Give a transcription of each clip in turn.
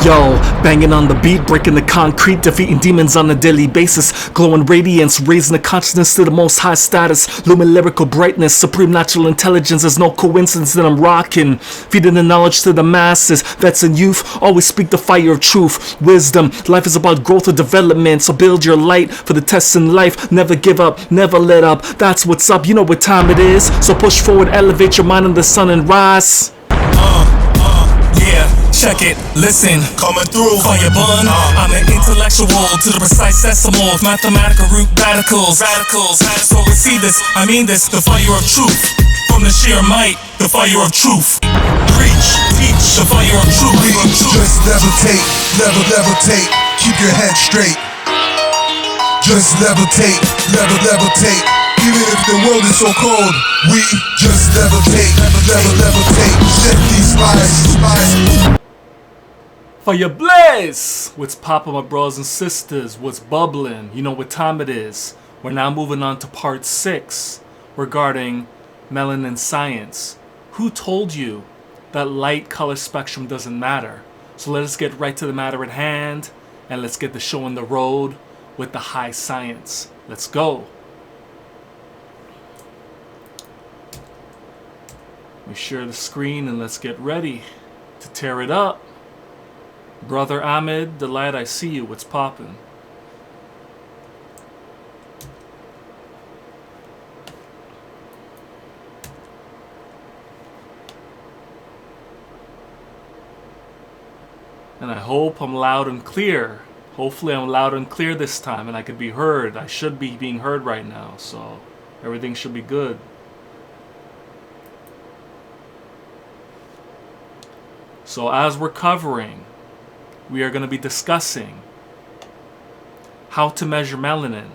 Yo, banging on the beat, breaking the concrete, defeating demons on a daily basis, glowing radiance, raising the consciousness to the most high status, lumen lyrical brightness, supreme natural intelligence. There's no coincidence that I'm rocking, feeding the knowledge to the masses. Vets and youth always speak the fire of truth, wisdom. Life is about growth or development, so build your light for the tests in life. Never give up, never let up. That's what's up. You know what time it is, so push forward, elevate your mind in the sun and rise. Yeah, check it, listen, coming through, fire bun. I'm an intellectual to the precise decimals, mathematical root radicals. So receive this, I mean this, the fire of truth. From the sheer might, the fire of truth. Preach, teach, the fire of truth. Just levitate, levitate, keep your head straight. Just levitate, levitate. Even if the world is so cold, we just levitate, levitate. Set these spies. Fire blaze! What's poppin', my brothers and sisters? What's bubbling? You know what time it is. We're now moving on to part 6 regarding melanin science. Who told you that light color spectrum doesn't matter? So let us get right to the matter at hand, and let's get the show on the road with the high science. Let's go. Let me share the screen and let's get ready to tear it up. Brother Ahmed, the light, I see you. What's poppin'? And I hope I'm loud and clear. Hopefully I'm loud and clear this time and I could be heard. I should be being heard right now, so everything should be good. So as we're covering, we are going to be discussing how to measure melanin,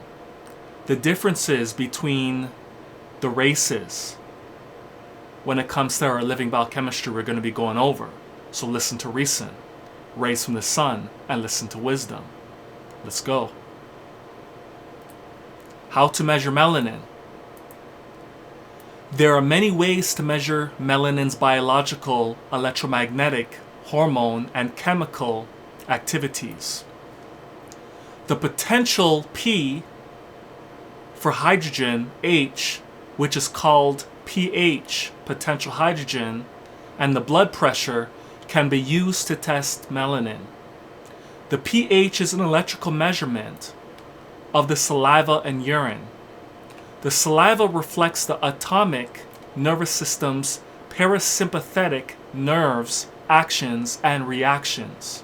the differences between the races when it comes to our living biochemistry we're going to be going over. So listen to reason, rays from the sun, and listen to wisdom. Let's go. How to measure melanin. There are many ways to measure melanin's biological, electromagnetic, hormone, and chemical activities. The potential P for hydrogen, H, which is called pH, potential hydrogen, and the blood pressure can be used to test melanin. The pH is an electrical measurement of the saliva and urine. The saliva reflects the autonomic nervous system's parasympathetic nerves, actions, and reactions.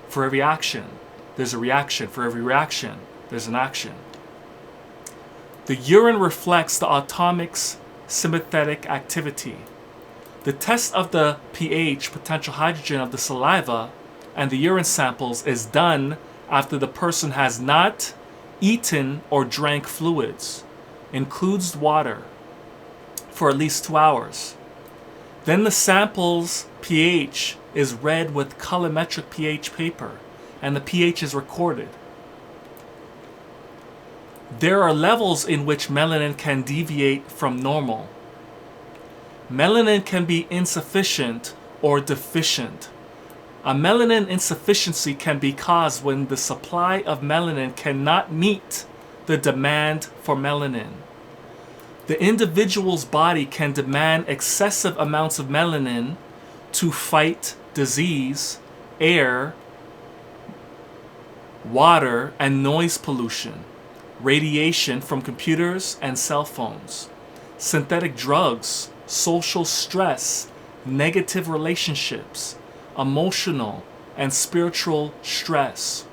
For every action, there's a reaction. For every reaction, there's an action. The urine reflects the autonomic's sympathetic activity. The test of the pH, potential hydrogen, of the saliva and the urine samples is done after the person has not eaten or drank fluids, includes water, for at least 2 hours. Then the sample's pH is read with colorimetric pH paper, and the pH is recorded. There are levels in which melanin can deviate from normal. Melanin can be insufficient or deficient. A melanin insufficiency can be caused when the supply of melanin cannot meet the demand for melanin. The individual's body can demand excessive amounts of melanin to fight disease, air, water, and noise pollution, radiation from computers and cell phones, synthetic drugs, social stress, negative relationships, emotional and spiritual stress.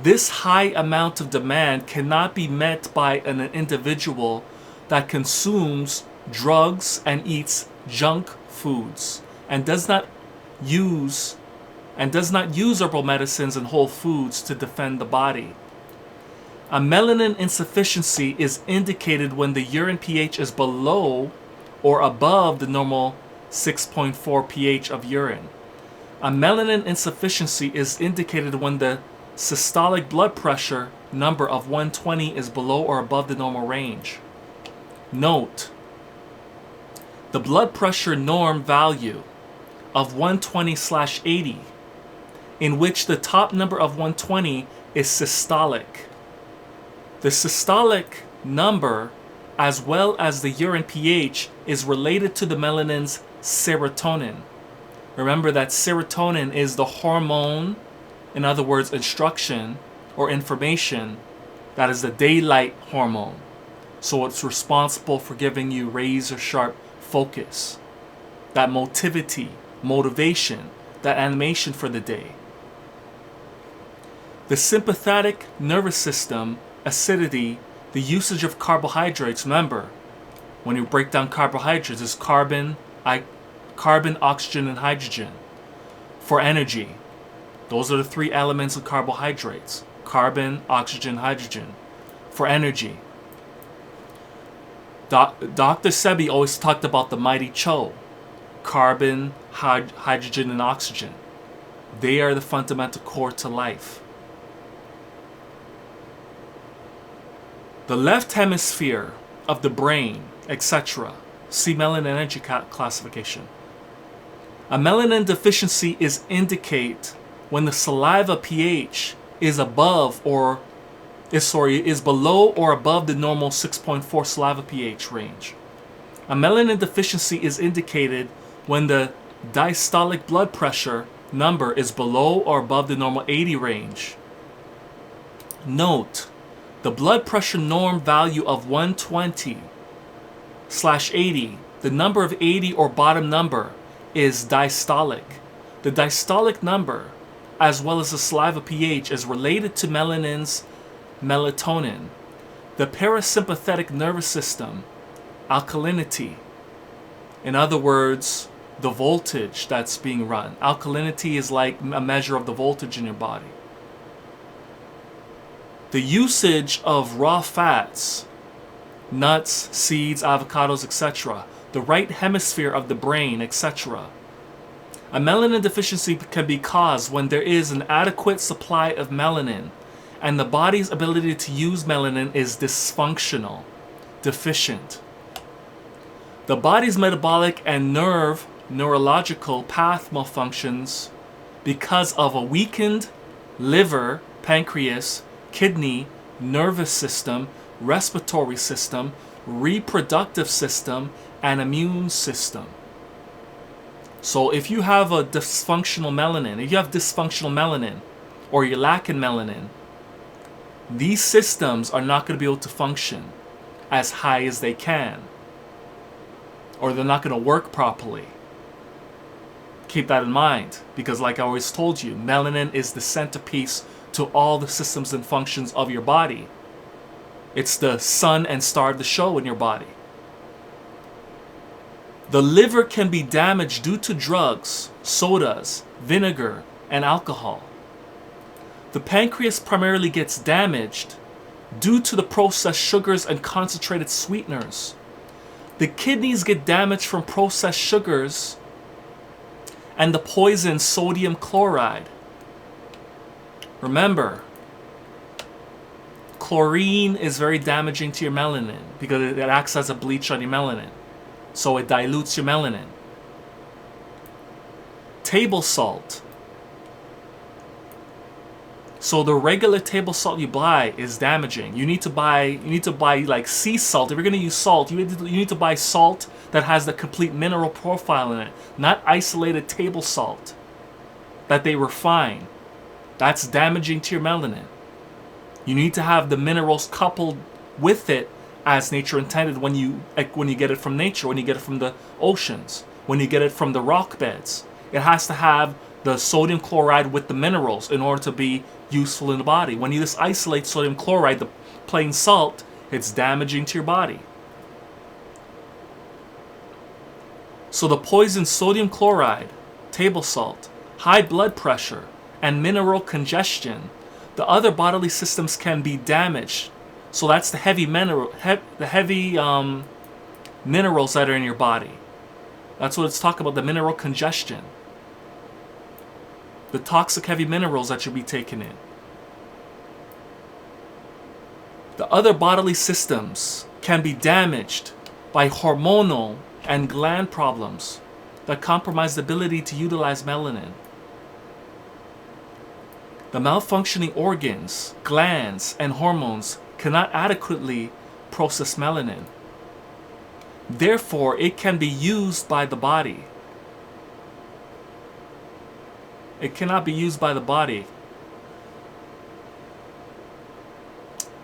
This high amount of demand cannot be met by an individual that consumes drugs and eats junk foods and does not use herbal medicines and whole foods to defend the body. A melanin insufficiency is indicated when the urine pH is below or above the normal 6.4 pH of urine. A melanin insufficiency is indicated when the systolic blood pressure number of 120 is below or above the normal range. Note, the blood pressure norm value of 120/80, in which the top number of 120 is systolic. The systolic number, as well as the urine pH, is related to the melanin's serotonin. Remember that serotonin is the hormone, in other words, instruction or information, that is the daylight hormone. So it's responsible for giving you razor sharp focus, that motivation, that animation for the day. The sympathetic nervous system, acidity, the usage of carbohydrates. Remember, when you break down carbohydrates, it's carbon, oxygen, and hydrogen for energy. Those are the three elements of carbohydrates: carbon, oxygen, hydrogen for energy. Dr. Sebi always talked about the mighty Cho: carbon, hydrogen, and oxygen. They are the fundamental core to life. The left hemisphere of the brain, etc. See melanin energy classification. A melanin deficiency is indicate when the saliva pH is below or above the normal 6.4 saliva pH range. A melanin deficiency is indicated when the diastolic blood pressure number is below or above the normal 80 range. Note, the blood pressure norm value of 120/80, the number of 80 or bottom number, is diastolic. The diastolic number, as well as the saliva pH, is related to melanin's melatonin. The parasympathetic nervous system, alkalinity, in other words, the voltage that's being run. Alkalinity is like a measure of the voltage in your body. The usage of raw fats, nuts, seeds, avocados, etc., the right hemisphere of the brain, etc. A melanin deficiency can be caused when there is an adequate supply of melanin and the body's ability to use melanin is dysfunctional, deficient. The body's metabolic and neurological path malfunctions because of a weakened liver, pancreas, kidney, nervous system, respiratory system, reproductive system, and immune system. So if you have a dysfunctional melanin, or you're lacking melanin, these systems are not going to be able to function as high as they can, or they're not going to work properly. Keep that in mind, because like I always told you, melanin is the centerpiece to all the systems and functions of your body. It's the sun and star of the show in your body. The liver can be damaged due to drugs, sodas, vinegar, and alcohol. The pancreas primarily gets damaged due to the processed sugars and concentrated sweeteners. The kidneys get damaged from processed sugars and the poison sodium chloride. Remember, chlorine is very damaging to your melanin because it acts as a bleach on your melanin. So it dilutes your melanin. Table salt. So the regular table salt you buy is damaging. You need to buy like sea salt. If you're going to use salt, you need to buy salt that has the complete mineral profile in it, not isolated table salt that they refine. That's damaging to your melanin. You need to have the minerals coupled with it as nature intended when you get it from nature, when you get it from the oceans, when you get it from the rock beds. It has to have the sodium chloride with the minerals in order to be useful in the body. When you just isolate sodium chloride, the plain salt, it's damaging to your body. So the poison sodium chloride, table salt, high blood pressure, and mineral congestion, the other bodily systems can be damaged. So that's the heavy minerals that are in your body. That's what it's talking about, the mineral congestion. The toxic heavy minerals that you'll be taking in. The other bodily systems can be damaged by hormonal and gland problems, that compromise the ability to utilize melanin. The malfunctioning organs, glands, and hormones cannot adequately process melanin. Therefore, it can be used by the body. It cannot be used by the body.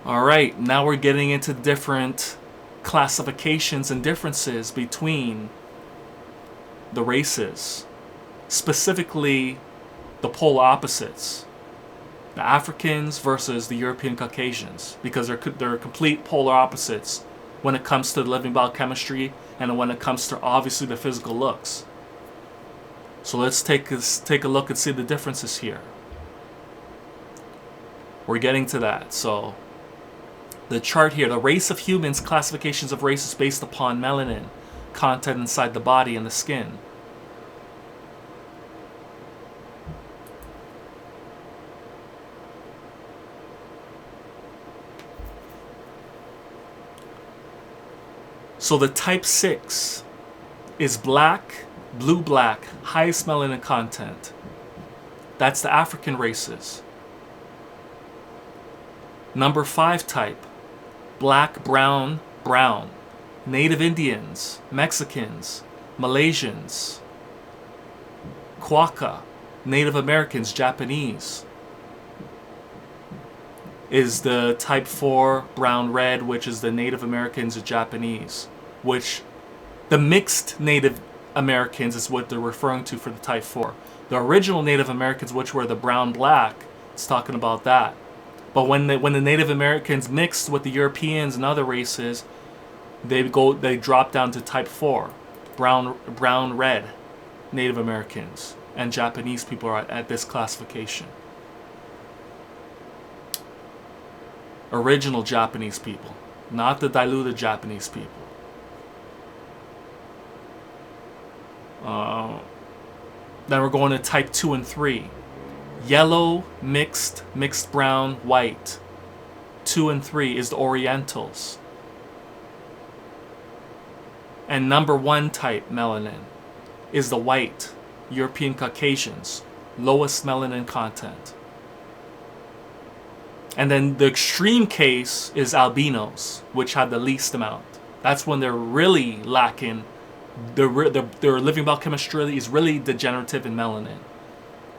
Alright, now we're getting into different classifications and differences between the races. Specifically, the polar opposites. The Africans versus the European Caucasians. Because they're complete polar opposites when it comes to the living biochemistry and when it comes to obviously the physical looks. So let's take a look and see the differences here. We're getting to that. So the chart here, the race of humans, classifications of races based upon melanin content inside the body and the skin. So the type 6 is black, blue-black, highest melanin content. That's the African races. Number 5 type, black, brown, brown. Native Indians, Mexicans, Malaysians, Quokka, Native Americans, Japanese. Is the type 4, brown, red, which is the Native Americans and Japanese. Which the mixed Native Americans is what they're referring to for the type 4. The original Native Americans, which were the brown black, it's talking about that. But when the Native Americans mixed with the Europeans and other races, they drop down to type 4, brown red Native Americans, and Japanese people are at this classification. Original Japanese people, not the diluted Japanese people. Then we're going to type 2 and 3. Yellow, mixed brown, white. 2 and 3 is the Orientals. And number 1 type melanin is the white, European Caucasians, lowest melanin content. And then the extreme case is albinos, which have the least amount. That's when they're really lacking. Their living biochemistry is really degenerative in melanin.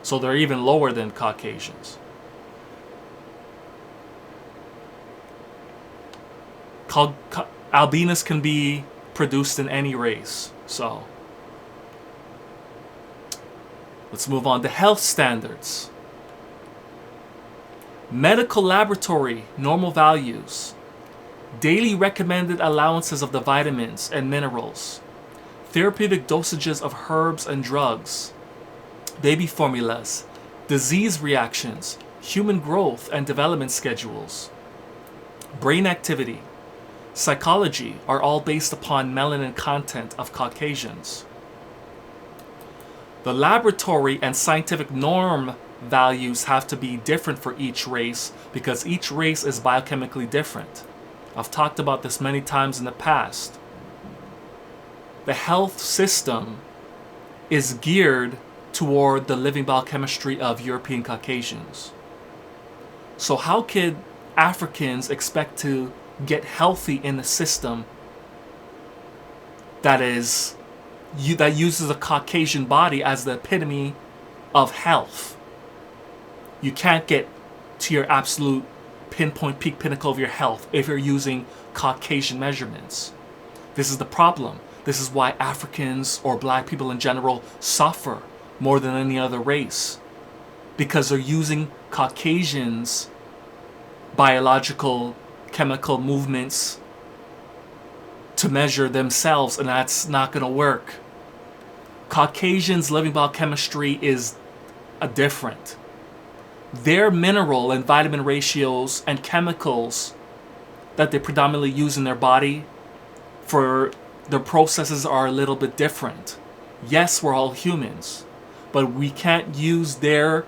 So they're even lower than Caucasians. Albinos can be produced in any race. So let's move on to health standards. Medical laboratory normal values. Daily recommended allowances of the vitamins and minerals. Therapeutic dosages of herbs and drugs. Baby formulas. Disease reactions. Human growth and development schedules. Brain activity. Psychology are all based upon melanin content of Caucasians. The laboratory and scientific norm values have to be different for each race because each race is biochemically different. I've talked about this many times in the past. The health system is geared toward the living biochemistry of European Caucasians. So how could Africans expect to get healthy in a system that uses a Caucasian body as the epitome of health? You can't get to your absolute pinpoint peak pinnacle of your health if you're using Caucasian measurements. This is the problem. This is why Africans or black people in general suffer more than any other race. Because they're using Caucasians' biological chemical movements to measure themselves, and that's not going to work. Caucasians' living biochemistry is different. Their mineral and vitamin ratios and chemicals that they predominantly use in their body for their processes are a little bit different. Yes, we're all humans, but we can't use their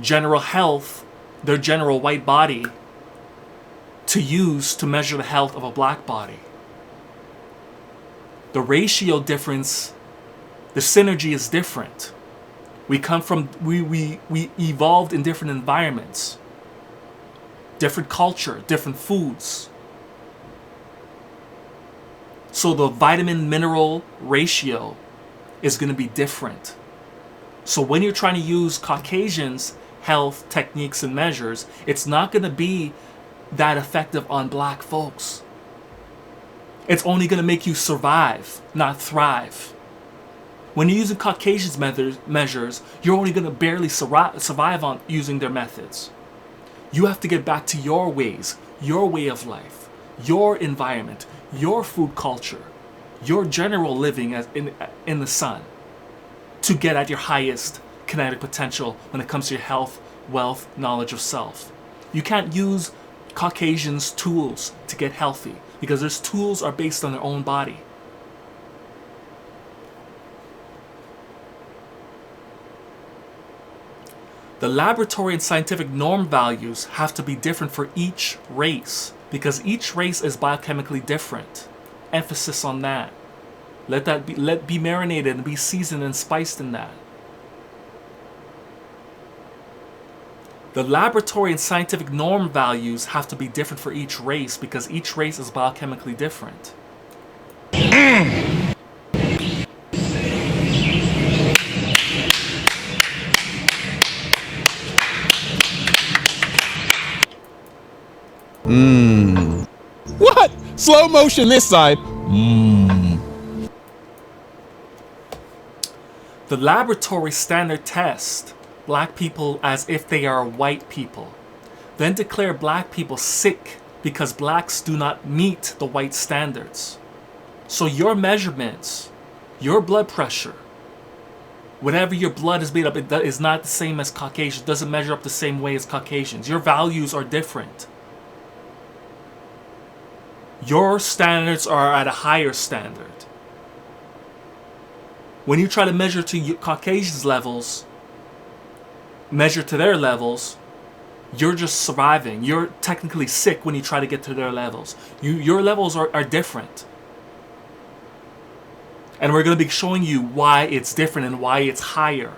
general health, their general white body, to use to measure the health of a black body. The ratio difference, the synergy is different. We evolved in different environments, different culture, different foods. So the vitamin mineral ratio is going to be different. So when you're trying to use Caucasians' health techniques and measures, it's not going to be that effective on black folks. It's only going to make you survive, not thrive. When you're using Caucasians' measures, you're only going to barely survive on using their methods. You have to get back to your ways, your way of life, your environment, your food culture, your general living in the sun to get at your highest kinetic potential when it comes to your health, wealth, knowledge of self. You can't use Caucasians' tools to get healthy because those tools are based on their own body. The laboratory and scientific norm values have to be different for each race because each race is biochemically different. Emphasis on that. Let be marinated and be seasoned and spiced in that. The laboratory and scientific norm values have to be different for each race because each race is biochemically different. What? Slow motion this side. The laboratory standard test black people as if they are white people, then declare black people sick because blacks do not meet the white standards. So your measurements, your blood pressure, whatever your blood is made up, it is not the same as Caucasians. It doesn't measure up the same way as Caucasians. Your values are different. Your standards are at a higher standard. When you try to measure to Caucasians' levels, measure to their levels, you're just surviving. You're technically sick when you try to get to their levels. Your levels are different. And we're going to be showing you why it's different and why it's higher.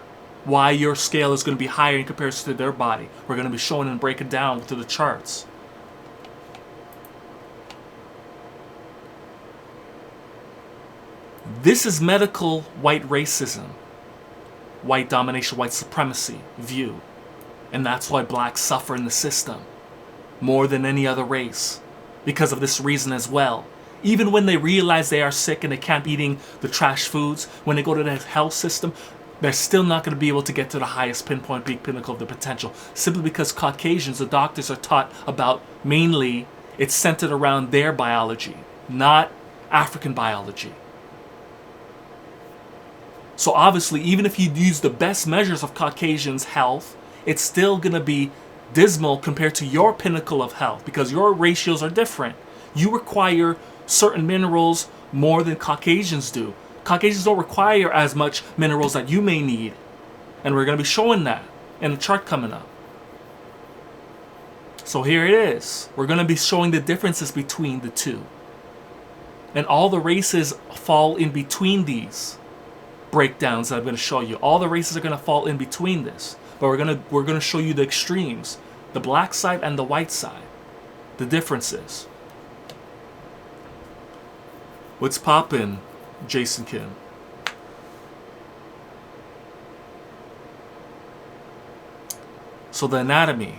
Why your scale is going to be higher in comparison to their body. We're going to be showing and break it down to the charts. This is medical white racism, white domination, white supremacy view. And that's why blacks suffer in the system more than any other race because of this reason as well. Even when they realize they are sick and they can't be eating the trash foods, when they go to the health system, they're still not going to be able to get to the highest pinpoint peak pinnacle of the potential. Simply because Caucasians, the doctors are taught about mainly it's centered around their biology, not African biology. So obviously, even if you use the best measures of Caucasians' health, it's still going to be dismal compared to your pinnacle of health because your ratios are different. You require certain minerals more than Caucasians do. Caucasians don't require as much minerals that you may need. And we're going to be showing that in the chart coming up. So here it is. We're going to be showing the differences between the two. And all the races fall in between these breakdowns that I'm going to show you. All the races are going to fall in between this. But we're going to show you the extremes. The black side and the white side. The differences. What's poppin', Jason Kim? So the anatomy.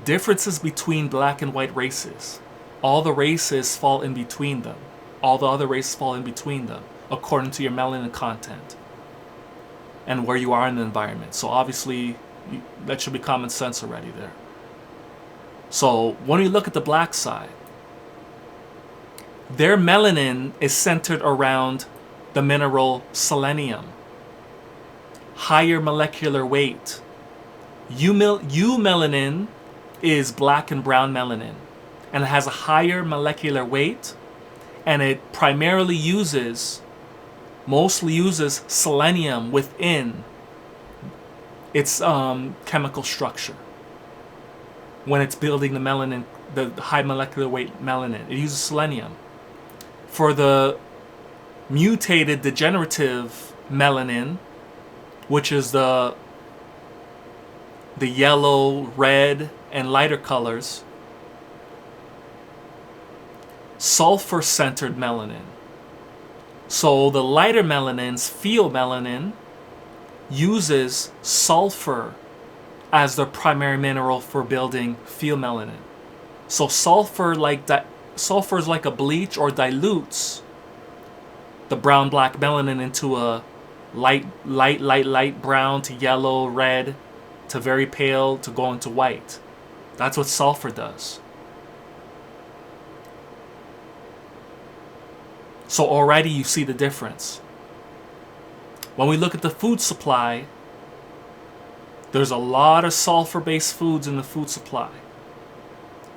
Differences between black and white races. All the races fall in between them. All the other races fall in between them, according to your melanin content and where you are in the environment. So obviously, that should be common sense already there. So when we look at the black side, their melanin is centered around the mineral selenium. Higher molecular weight. U-melanin is black and brown melanin, and it has a higher molecular weight, and it mostly uses selenium within its chemical structure when it's building the melanin, the high molecular weight melanin. It uses selenium. For the mutated degenerative melanin, which is the yellow, red, and lighter colors, sulfur-centered melanin. So the lighter melanins, pheomelanin, uses sulfur as their primary mineral for building pheomelanin. So sulfur is like a bleach or dilutes the brown-black melanin into a light brown to yellow, red, to very pale, to going to white. That's what sulfur does. So already you see the difference. When we look at the food supply, there's a lot of sulfur-based foods in the food supply.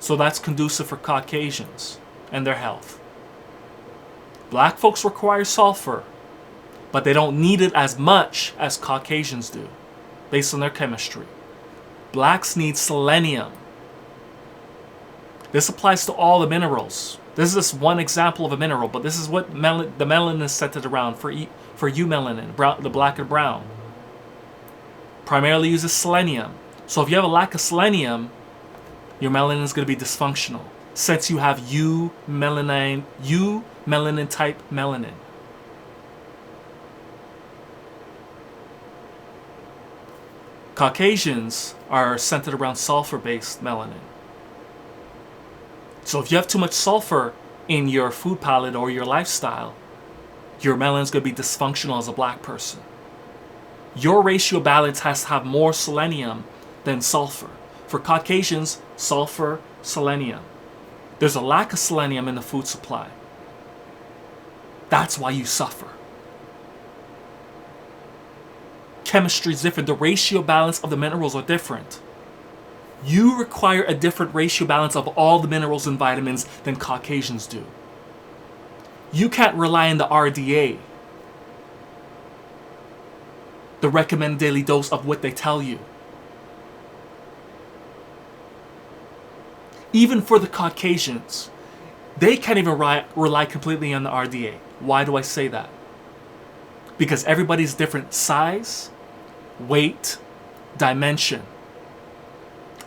So that's conducive for Caucasians and their health. Black folks require sulfur, but they don't need it as much as Caucasians do, based on their chemistry. Blacks need selenium. This applies to all the minerals. This is just one example of a mineral, but this is what the melanin is centered around for eumelanin, the black and brown. Primarily uses selenium. So if you have a lack of selenium, your melanin is going to be dysfunctional, since you have eumelanin type melanin. Caucasians are centered around sulfur-based melanin. So if you have too much sulfur in your food palette or your lifestyle, your melanin is going to be dysfunctional as a black person. Your ratio balance has to have more selenium than sulfur. For Caucasians, sulfur, selenium. There's a lack of selenium in the food supply. That's why you suffer. Chemistry is different. The ratio balance of the minerals are different. You require a different ratio balance of all the minerals and vitamins than Caucasians do. You can't rely on the RDA, the recommended daily dose of what they tell you. Even for the Caucasians, they can't even rely completely on the RDA. Why do I say that? Because everybody's different size, weight, dimension.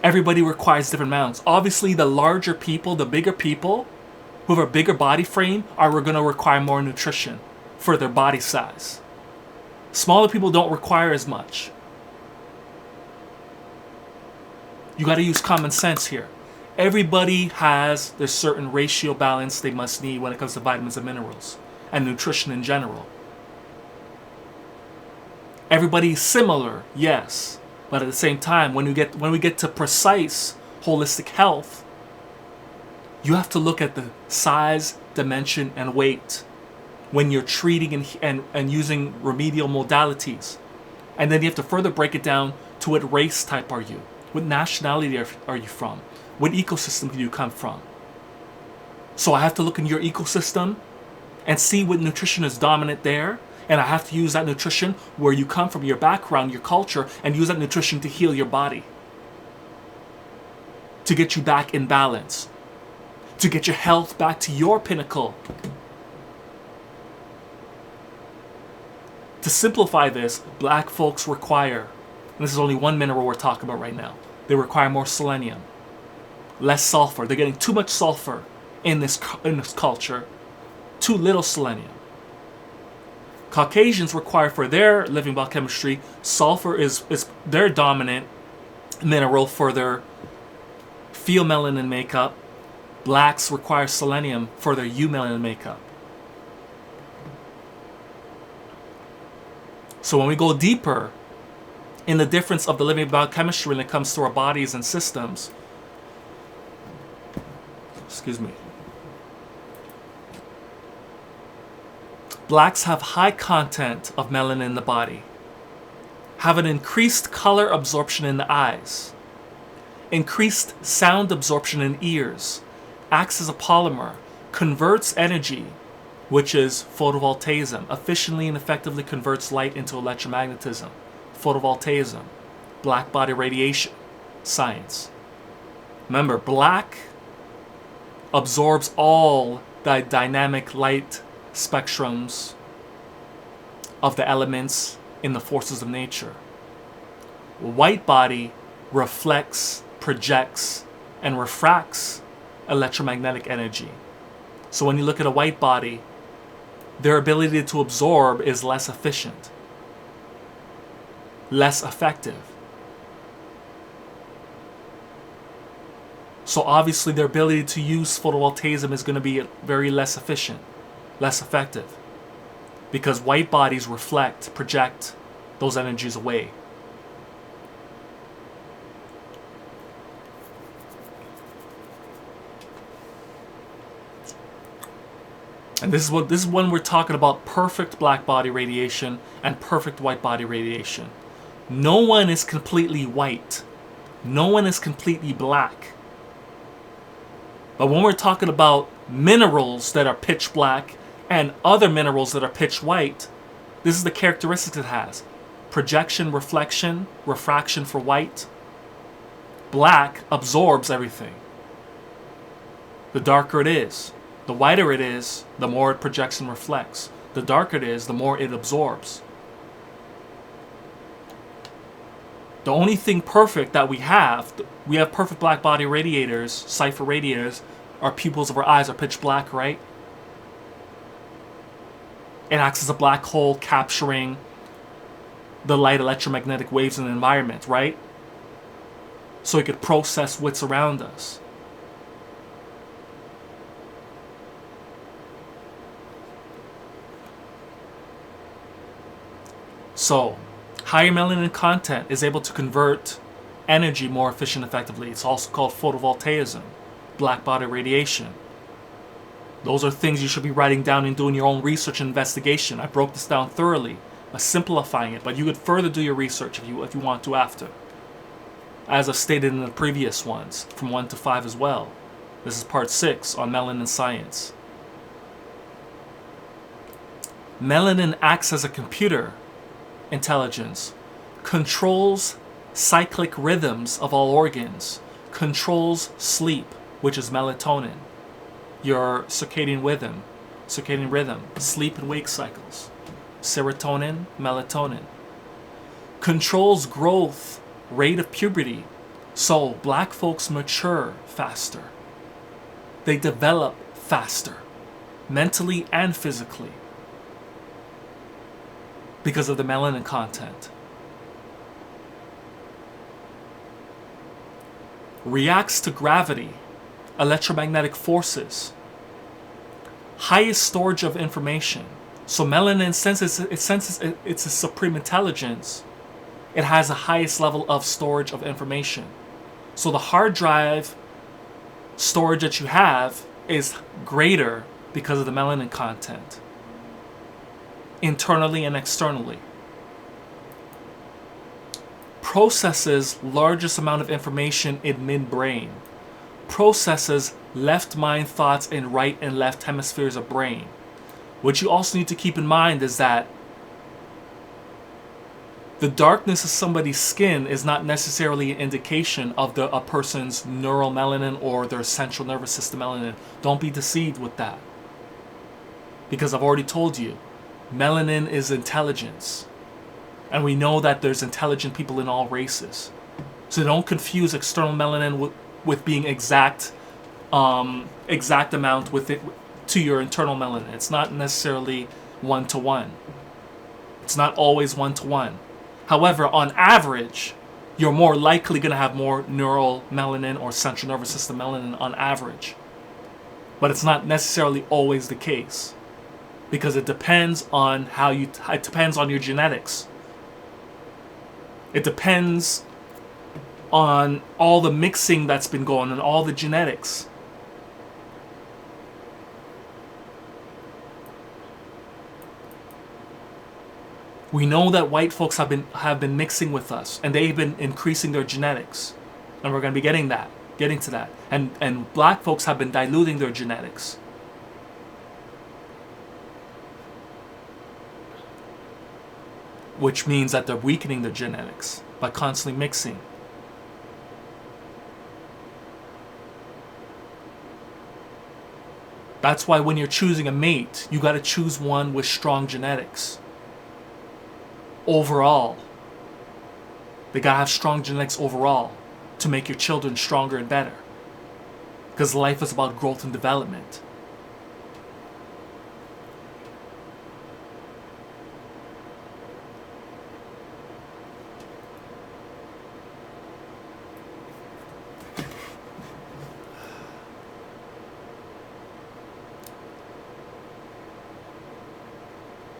Everybody requires different amounts. Obviously, the larger people, the bigger people who have a bigger body frame are going to require more nutrition for their body size. Smaller people don't require as much. You got to use common sense here. Everybody has their certain ratio balance they must need when it comes to vitamins and minerals and nutrition in general. Everybody's similar, yes. But at the same time, when we get to precise holistic health, you have to look at the size, dimension, and weight when you're treating and using remedial modalities. And then you have to further break it down to what race type are you? What nationality are you from? What ecosystem do you come from? So I have to look in your ecosystem and see what nutrition is dominant there. And I have to use that nutrition where you come from, your background, your culture, and use that nutrition to heal your body. To get you back in balance. To get your health back to your pinnacle. To simplify this, black folks require, and this is only one mineral we're talking about right now, they require more selenium, less sulfur. They're getting too much sulfur in this culture, too little selenium. Caucasians require for their living biochemistry, sulfur is their dominant mineral for their pheomelanin makeup. Blacks require selenium for their eumelanin makeup. So when we go deeper in the difference of the living biochemistry when it comes to our bodies and systems, blacks have high content of melanin in the body, have an increased color absorption in the eyes, increased sound absorption in ears, acts as a polymer, converts energy, which is photovoltaism, efficiently and effectively converts light into electromagnetism, photovoltaism, black body radiation, science. Remember, black absorbs all the dynamic light spectrums of the elements in the forces of nature. White body reflects, projects, and refracts electromagnetic energy. So when you look at a white body, their ability to absorb is less efficient, less effective. So obviously their ability to use photovoltaism is going to be very less efficient, less effective, because white bodies reflect, project those energies away. And this is when we're talking about perfect black body radiation and perfect white body radiation. No one is completely white. No one is completely black. But when we're talking about minerals that are pitch black and other minerals that are pitch white, this is the characteristics it has. Projection, reflection, refraction for white. Black absorbs everything. The darker it is, the whiter it is, the more it projects and reflects. The darker it is, the more it absorbs. The only thing perfect that we have perfect black body radiators, Cipher radiators. Our pupils of our eyes are pitch black, right? It acts as a black hole capturing the light electromagnetic waves in the environment, right? So it could process what's around us. So, higher melanin content is able to convert energy more efficient and effectively. It's also called photovoltaism, black body radiation. Those are things you should be writing down and doing your own research and investigation. I broke this down thoroughly by simplifying it, but you could further do your research if you want to after. As I've stated in the previous ones, from 1 to 5 as well. This is part 6 on melanin science. Melanin acts as a computer intelligence, controls cyclic rhythms of all organs, controls sleep, which is melatonin, your circadian rhythm, sleep and wake cycles, serotonin, melatonin, controls growth, rate of puberty. So black folks mature faster. They develop faster, mentally and physically, because of the melanin content. Reacts to gravity, electromagnetic forces, highest storage of information. So melanin, since it's a supreme intelligence, it has the highest level of storage of information. So the hard drive storage that you have is greater because of the melanin content, internally and externally. Processes largest amount of information in midbrain. Processes left mind thoughts in right and left hemispheres of brain. What you also need to keep in mind is that the darkness of somebody's skin is not necessarily an indication of a person's neural melanin or their central nervous system melanin. Don't be deceived with that. Because I've already told you, melanin is intelligence. And we know that there's intelligent people in all races. So don't confuse external melanin with being exact amount with it to your internal melanin. It's not necessarily 1-to-1. It's not always 1-to-1. However, on average, you're more likely going to have more neural melanin or central nervous system melanin on average. But it's not necessarily always the case, because it depends on it depends on your genetics. It depends on all the mixing that's been going on, all the genetics. We know that white folks have been mixing with us, and they've been increasing their genetics, and we're going to be getting to that. And black folks have been diluting their genetics. Which means that they're weakening their genetics by constantly mixing. That's why when you're choosing a mate, you got to choose one with strong genetics. Overall. They got to have strong genetics overall to make your children stronger and better. Because life is about growth and development.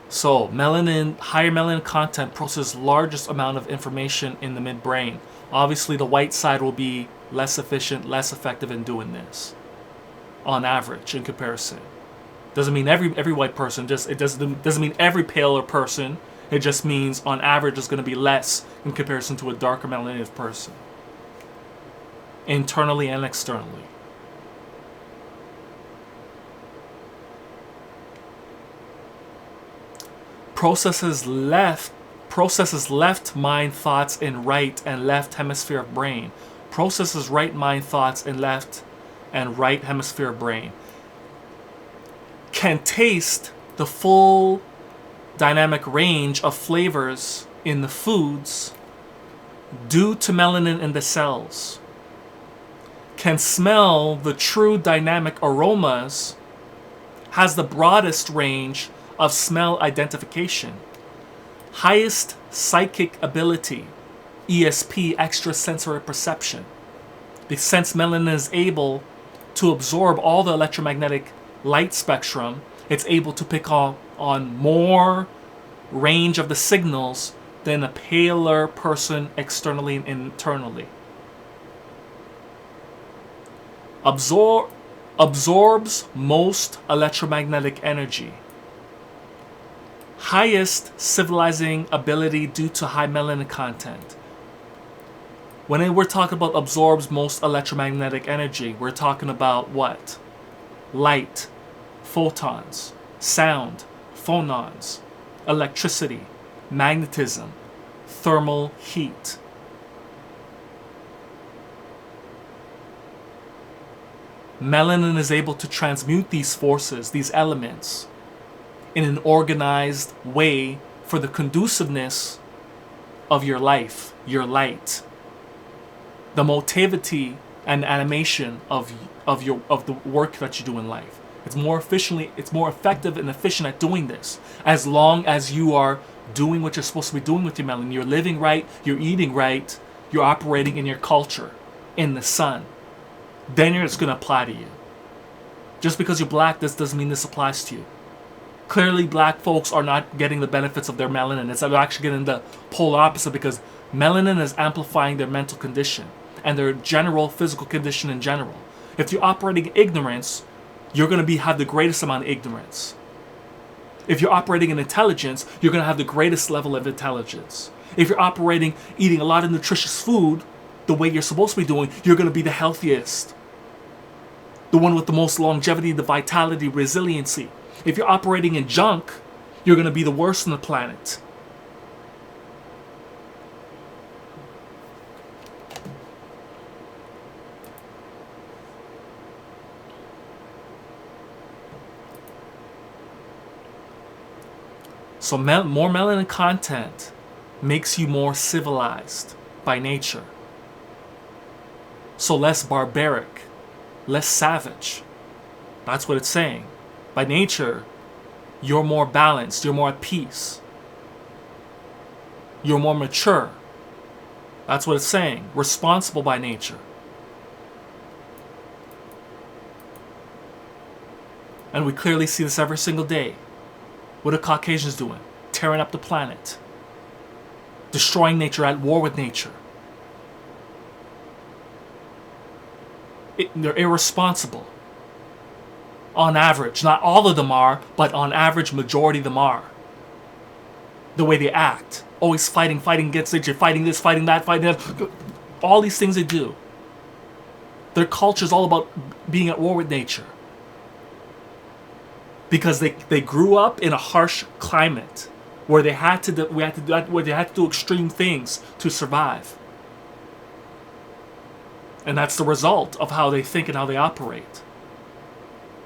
So, higher melanin content processes largest amount of information in the midbrain. Obviously, the white side will be less efficient, less effective in doing this, on average, in comparison. Doesn't mean every white person. It doesn't mean every paler person. It just means on average it's going to be less in comparison to a darker melanated person, internally and externally. Processes left mind thoughts in right and left hemisphere of brain. Processes right mind thoughts in left and right hemisphere of brain. Can taste the full dynamic range of flavors in the foods due to melanin in the cells. Can smell the true dynamic aromas. Has the broadest range of smell identification, highest psychic ability, ESP, extrasensory perception. Since melanin is able to absorb all the electromagnetic light spectrum, it's able to pick up on more range of the signals than a paler person externally and internally. Absorbs most electromagnetic energy. Highest civilizing ability due to high melanin content. When we're talking about absorbs most electromagnetic energy, we're talking about what? Light, photons, sound, phonons, electricity, magnetism, thermal heat. Melanin is able to transmute these forces, these elements, in an organized way for the conduciveness of your life, your light, the motivity and animation of the work that you do in life. It's more effective and efficient at doing this, as long as you are doing what you're supposed to be doing with your melanin. You're living right, you're eating right, you're operating in your culture, in the sun. Then it's going to apply to you. Just because you're black, this doesn't mean this applies to you. Clearly, black folks are not getting the benefits of their melanin. It's actually getting the polar opposite, because melanin is amplifying their mental condition and their general physical condition in general. If you're operating in ignorance, you're going to have the greatest amount of ignorance. If you're operating in intelligence, you're going to have the greatest level of intelligence. If you're eating a lot of nutritious food, the way you're supposed to be doing, you're going to be the healthiest. The one with the most longevity, the vitality, resiliency. If you're operating in junk, you're going to be the worst on the planet. So more melanin content makes you more civilized by nature. So less barbaric, less savage. That's what it's saying. By nature, you're more balanced, you're more at peace. You're more mature. That's what it's saying. Responsible by nature. And we clearly see this every single day. What are Caucasians doing? Tearing up the planet. Destroying nature, at war with nature. They're irresponsible. On average. Not all of them are, but on average, majority of them are. The way they act. Always fighting against nature, fighting this, fighting that, fighting that. All these things they do. Their culture is all about being at war with nature. Because they grew up in a harsh climate where they had to do extreme things to survive. And that's the result of how they think and how they operate.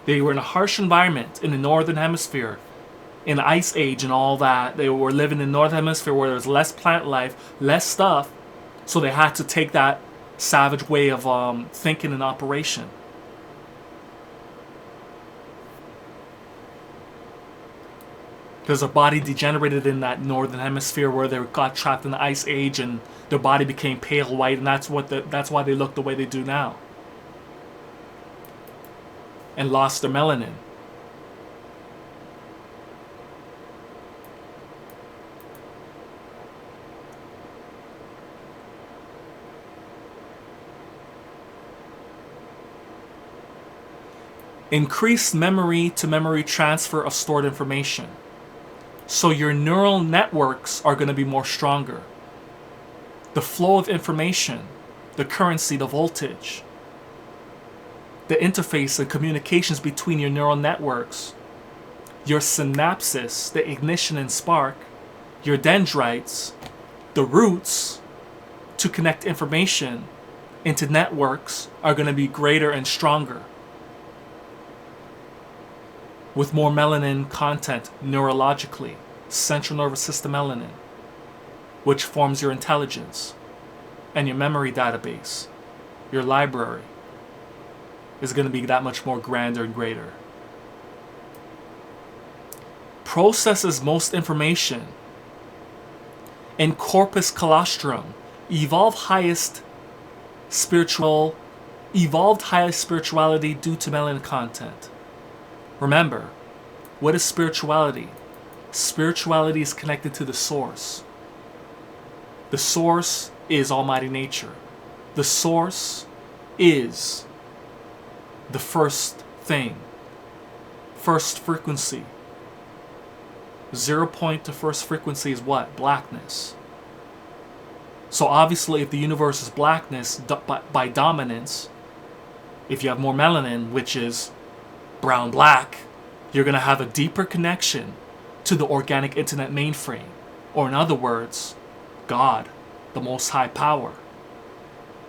They were in a harsh environment in the northern hemisphere, in the ice age and all that. They were living in the northern hemisphere where there was less plant life, less stuff, so they had to take that savage way of thinking and operation. Because their body degenerated in that northern hemisphere where they got trapped in the ice age, and their body became pale white, and that's why they look the way they do now. And lost their melanin. Increased memory to memory transfer of stored information. So your neural networks are going to be more stronger. The flow of information, the currency, the voltage, the interface and communications between your neural networks, your synapses, the ignition and spark, your dendrites, the roots to connect information into networks are going to be greater and stronger. With more melanin content neurologically, central nervous system melanin, which forms your intelligence and your memory database, your library, is going to be that much more grander and greater. Processes most information in corpus calostrum, evolved highest spirituality due to melanin content. Remember, what is spirituality? Spirituality is connected to the source. The source is Almighty Nature. The source is the first thing, first frequency. 0 point to first frequency is what? Blackness. So obviously if the universe is blackness by dominance, if you have more melanin, which is brown-black, you're going to have a deeper connection to the organic internet mainframe. Or in other words, God, the Most High Power.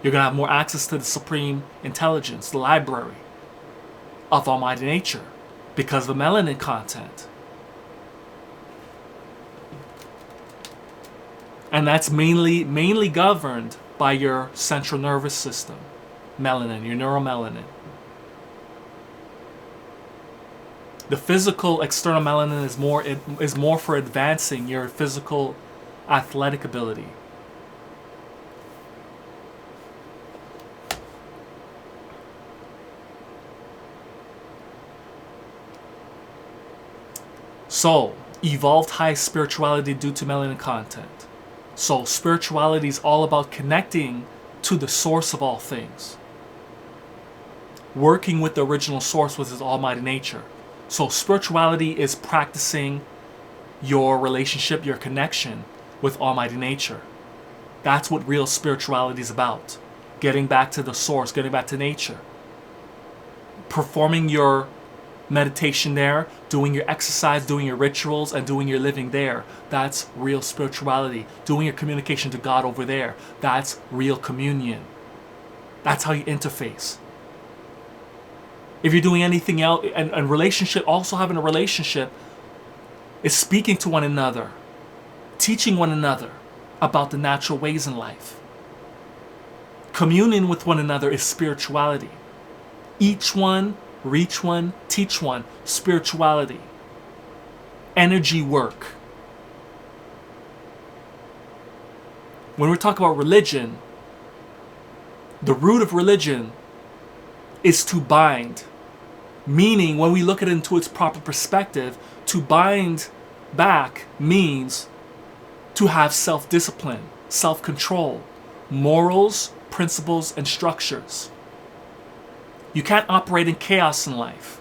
You're going to have more access to the Supreme Intelligence, the library of Almighty Nature, because of the melanin content. And that's mainly governed by your central nervous system, melanin, your neuromelanin. The physical external melanin is more for advancing your physical athletic ability. So, evolved high spirituality due to melanin content. So, spirituality is all about connecting to the source of all things. Working with the original source, which is Almighty Nature. So spirituality is practicing your relationship, your connection with Almighty Nature. That's what real spirituality is about. Getting back to the source, getting back to nature. Performing your meditation there, doing your exercise, doing your rituals, and doing your living there. That's real spirituality. Doing your communication to God over there. That's real communion. That's how you interface. If you're doing anything else, and relationship, also having a relationship, is speaking to one another, teaching one another about the natural ways in life. Communing with one another is spirituality. Each one, reach one, teach one, spirituality. Energy work. When we talk about religion, the root of religion is to bind. Meaning, when we look at it into its proper perspective, to bind back means to have self-discipline, self-control, morals, principles, and structures. You can't operate in chaos in life.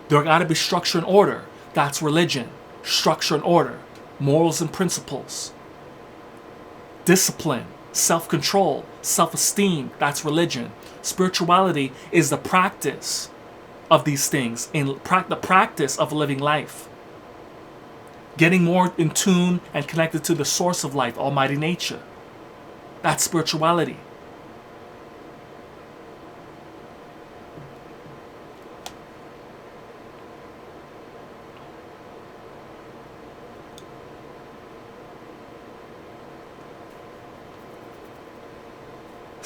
There got to be structure and order. That's religion. Structure and order. Morals and principles. Discipline, self-control, self-esteem. That's religion. Spirituality is the practice of these things, in the practice of living life. Getting more in tune and connected to the source of life, Almighty Nature. That's spirituality.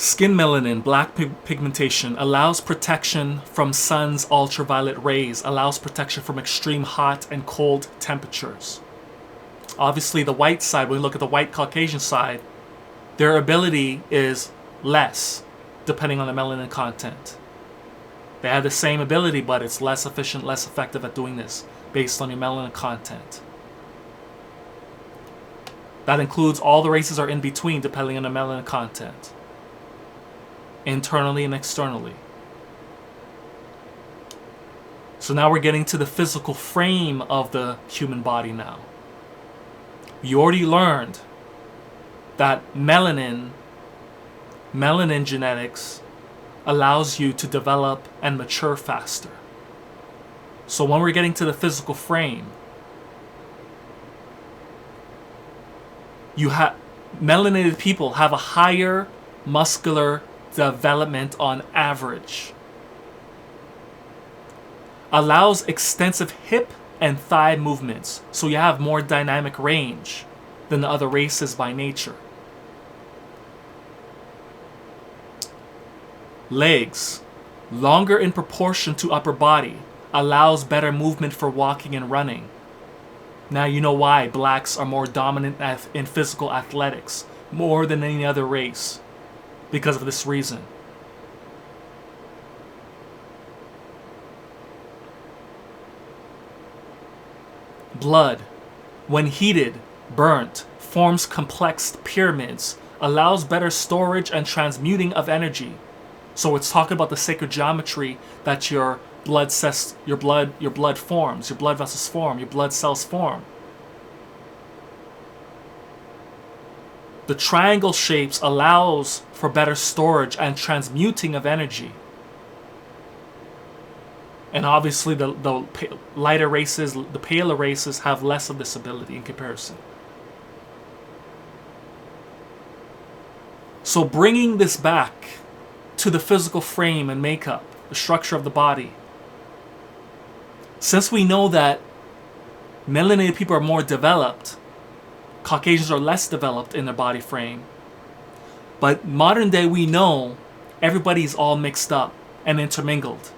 Skin melanin, black pigmentation, allows protection from sun's ultraviolet rays, allows protection from extreme hot and cold temperatures. Obviously, the white side, when we look at the white Caucasian side, their ability is less, depending on the melanin content. They have the same ability, but it's less efficient, less effective at doing this, based on your melanin content. That includes all the races are in between, depending on the melanin content. Internally and externally. So now we're getting to the physical frame of the human body now. You already learned that melanin genetics allows you to develop and mature faster. So when we're getting to the physical frame, melanated people have a higher muscular development on average. Allows extensive hip and thigh movements, so you have more dynamic range than the other races by nature. Legs, longer in proportion to upper body, allows better movement for walking and running. Now you know why blacks are more dominant in physical athletics, more than any other race, because of this reason. Blood, when heated, burnt, forms complex pyramids, allows better storage and transmuting of energy. So it's talking about the sacred geometry that your blood forms, your blood vessels form, your blood cells form. The triangle shapes allows for better storage and transmuting of energy. And obviously the lighter races, the paler races have less of this ability in comparison. So bringing this back to the physical frame and makeup, the structure of the body. Since we know that melanated people are more developed, Caucasians are less developed in their body frame, but modern day we know everybody's all mixed up and intermingled.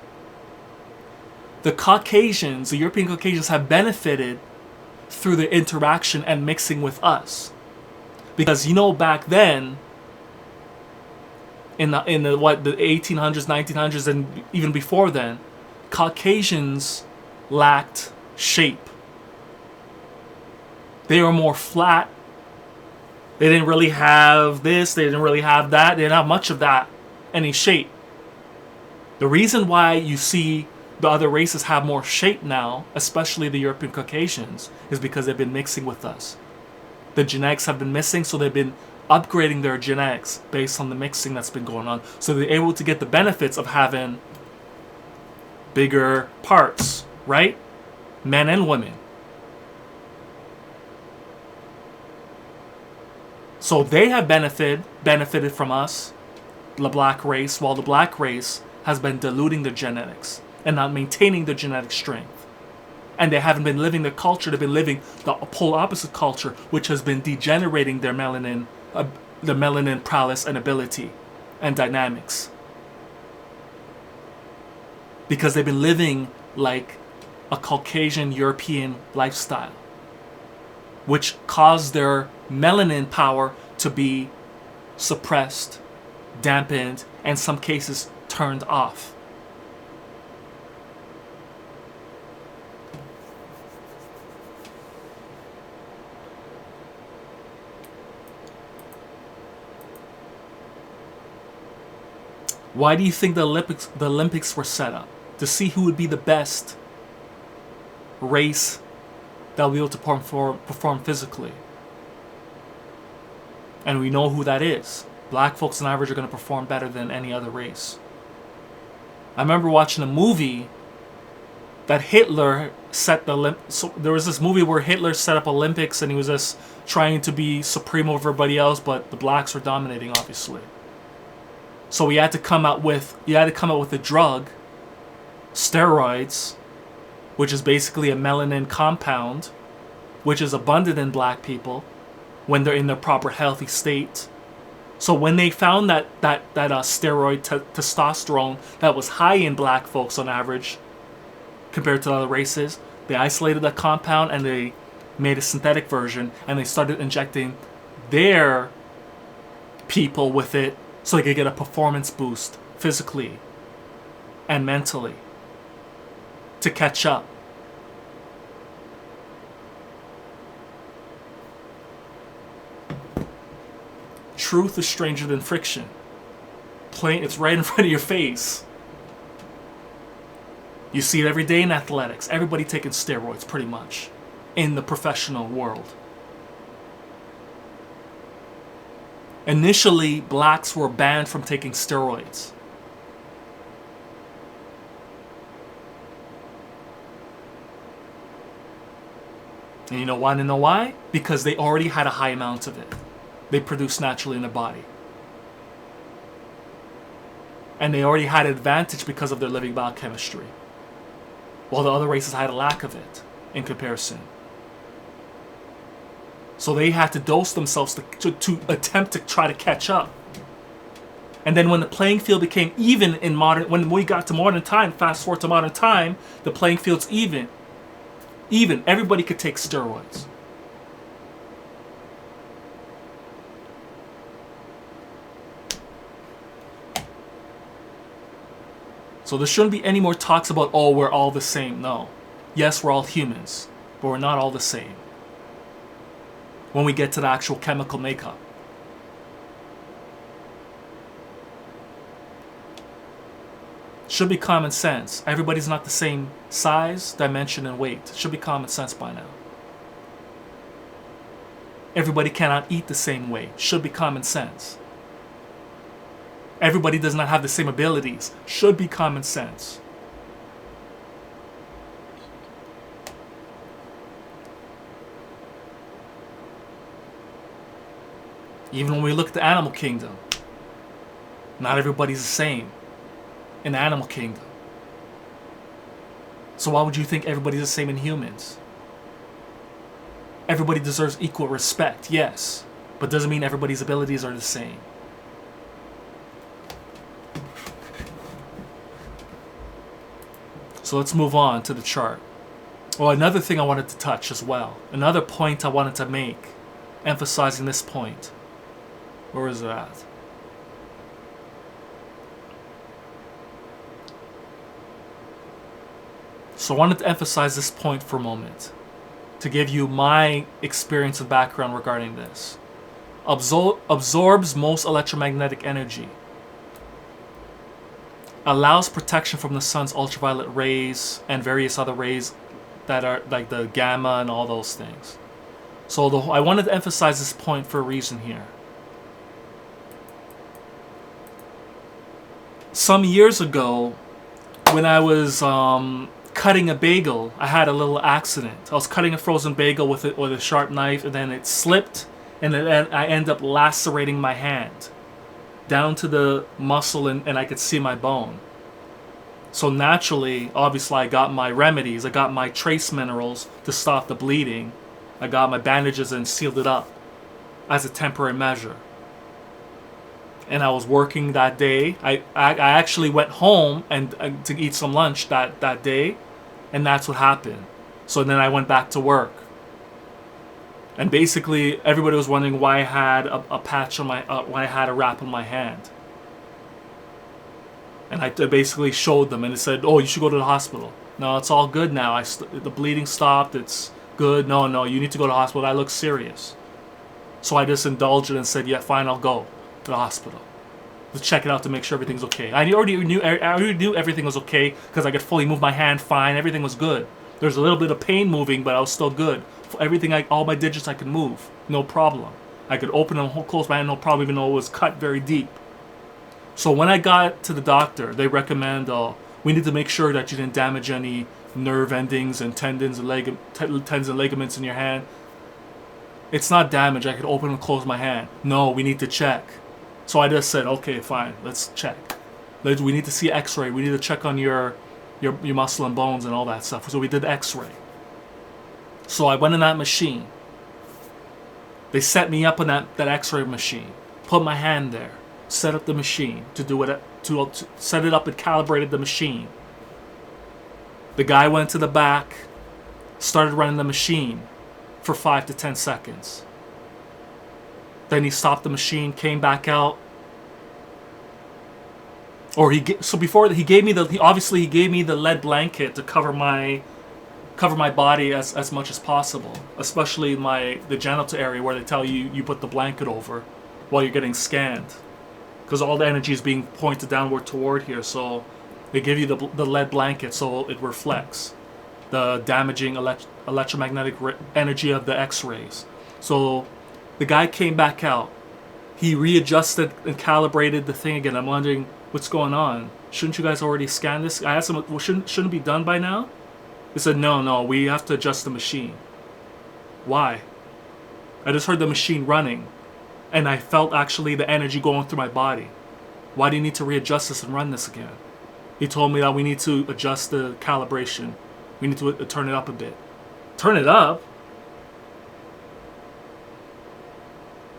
The Caucasians, the European Caucasians, have benefited through the interaction and mixing with us. Because back then, in the 1800s, 1900s, and even before then, Caucasians lacked shape. They were more flat. They didn't really have this, they didn't really have that, they didn't have much of that, any shape. The reason why you see the other races have more shape now, especially the European Caucasians, is because they've been mixing with us. The genetics have been missing, so they've been upgrading their genetics based on the mixing that's been going on. So they're able to get the benefits of having bigger parts, right? Men and women. So they have benefited from us, the black race, while the black race has been diluting their genetics and not maintaining their genetic strength. And they haven't been living their culture, they've been living the polar opposite culture, which has been degenerating their melanin prowess and ability and dynamics. Because they've been living like a Caucasian European lifestyle, which caused their melanin power to be suppressed, dampened, and in some cases turned off. Why do you think the Olympics were set up? To see who would be the best race that will be able to perform physically. And we know who that is. Black folks on average are going to perform better than any other race. I remember watching a movie that Hitler set the so there was this movie where Hitler set up Olympics and he was just trying to be supreme over everybody else, but the blacks were dominating, obviously. So he had to come out with a drug, steroids, which is basically a melanin compound, which is abundant in black people when they're in their proper healthy state. So when they found that steroid testosterone that was high in black folks on average compared to other races, they isolated that compound and they made a synthetic version, and they started injecting their people with it so they could get a performance boost physically and mentally to catch up. Truth is stranger than friction. It's right in front of your face. You see it every day in athletics. Everybody taking steroids, pretty much, in the professional world. Initially, blacks were banned from taking steroids. And you know why? You know why? Because they already had a high amount of it. They produced naturally in their body. And they already had an advantage because of their living biochemistry, while the other races had a lack of it in comparison. So they had to dose themselves to attempt to try to catch up. And then when the playing field became even in modern, when we got to modern time, fast forward to modern time, the playing field's even. Everybody could take steroids. So there shouldn't be any more talks about, oh, we're all the same. No. Yes, we're all humans, but we're not all the same when we get to the actual chemical makeup. Should be common sense. Everybody's not the same size, dimension, and weight. Should be common sense by now. Everybody cannot eat the same way. Should be common sense. Everybody does not have the same abilities. Should be common sense. Even when we look at the animal kingdom, not everybody's the same in the animal kingdom. So why would you think everybody's the same in humans? Everybody deserves equal respect, yes, but doesn't mean everybody's abilities are the same. So let's move on to the chart. Well, another thing I wanted to touch as well. Another point I wanted to make, emphasizing this point. Where is it at? So I wanted to emphasize this point for a moment, to give you my experience and background regarding this. Absorbs most electromagnetic energy. Allows protection from the sun's ultraviolet rays and various other rays that are like the gamma and all those things. So I wanted to emphasize this point for a reason here. Some years ago, when I was cutting a bagel, I had a little accident. I was cutting a frozen bagel with a sharp knife, and then it slipped, and then I ended up lacerating my hand down to the muscle, and I could see my bone. So naturally, obviously, I got my remedies. I got my trace minerals to stop the bleeding. I got my bandages and sealed it up as a temporary measure. And I was working that day. I actually went home and to eat some lunch that day, and that's what happened. So then I went back to work. And basically, everybody was wondering why I had a patch on my, why I had a wrap on my hand. And I basically showed them, and it said, "Oh, you should go to the hospital." No, it's all good now. The bleeding stopped. It's good. No, you need to go to the hospital. That looks serious. So I just indulged it and said, "Yeah, fine, I'll go to the hospital to check it out to make sure everything's okay." I already knew everything was okay because I could fully move my hand fine. Everything was good. There's a little bit of pain moving, but I was still good. Everything, all my digits I could move, no problem. I could open and close my hand, no problem, even though it was cut very deep. So when I got to the doctor, they recommend, we need to make sure that you didn't damage any nerve endings and tendons and ligaments in your hand. It's not damage. I could open and close my hand. No, we need to check. So I just said, okay, fine, let's check. We need to see X-ray. We need to check on your muscle and bones and all that stuff. So we did X-ray. So I went in that machine. They set me up on that X-ray machine. put my hand there, set up the machine to do it, to set it up and calibrated the machine. The guy went to the back, started running the machine for 5 to 10 seconds. Then he stopped the machine, came back out. So before that, he gave me the lead blanket to cover my body as much as possible, especially the genital area where they tell you put the blanket over while you're getting scanned, because all the energy is being pointed downward toward here. So they give you the lead blanket so it reflects the damaging electromagnetic energy of the X-rays. So the guy came back out. He readjusted and calibrated the thing again. I'm wondering what's going on. Shouldn't you guys already scan this? I asked him, well, shouldn't it be done by now? He said, no, we have to adjust the machine. Why? I just heard the machine running, and I felt actually the energy going through my body. Why do you need to readjust this and run this again? He told me that we need to adjust the calibration. We need to turn it up a bit. Turn it up?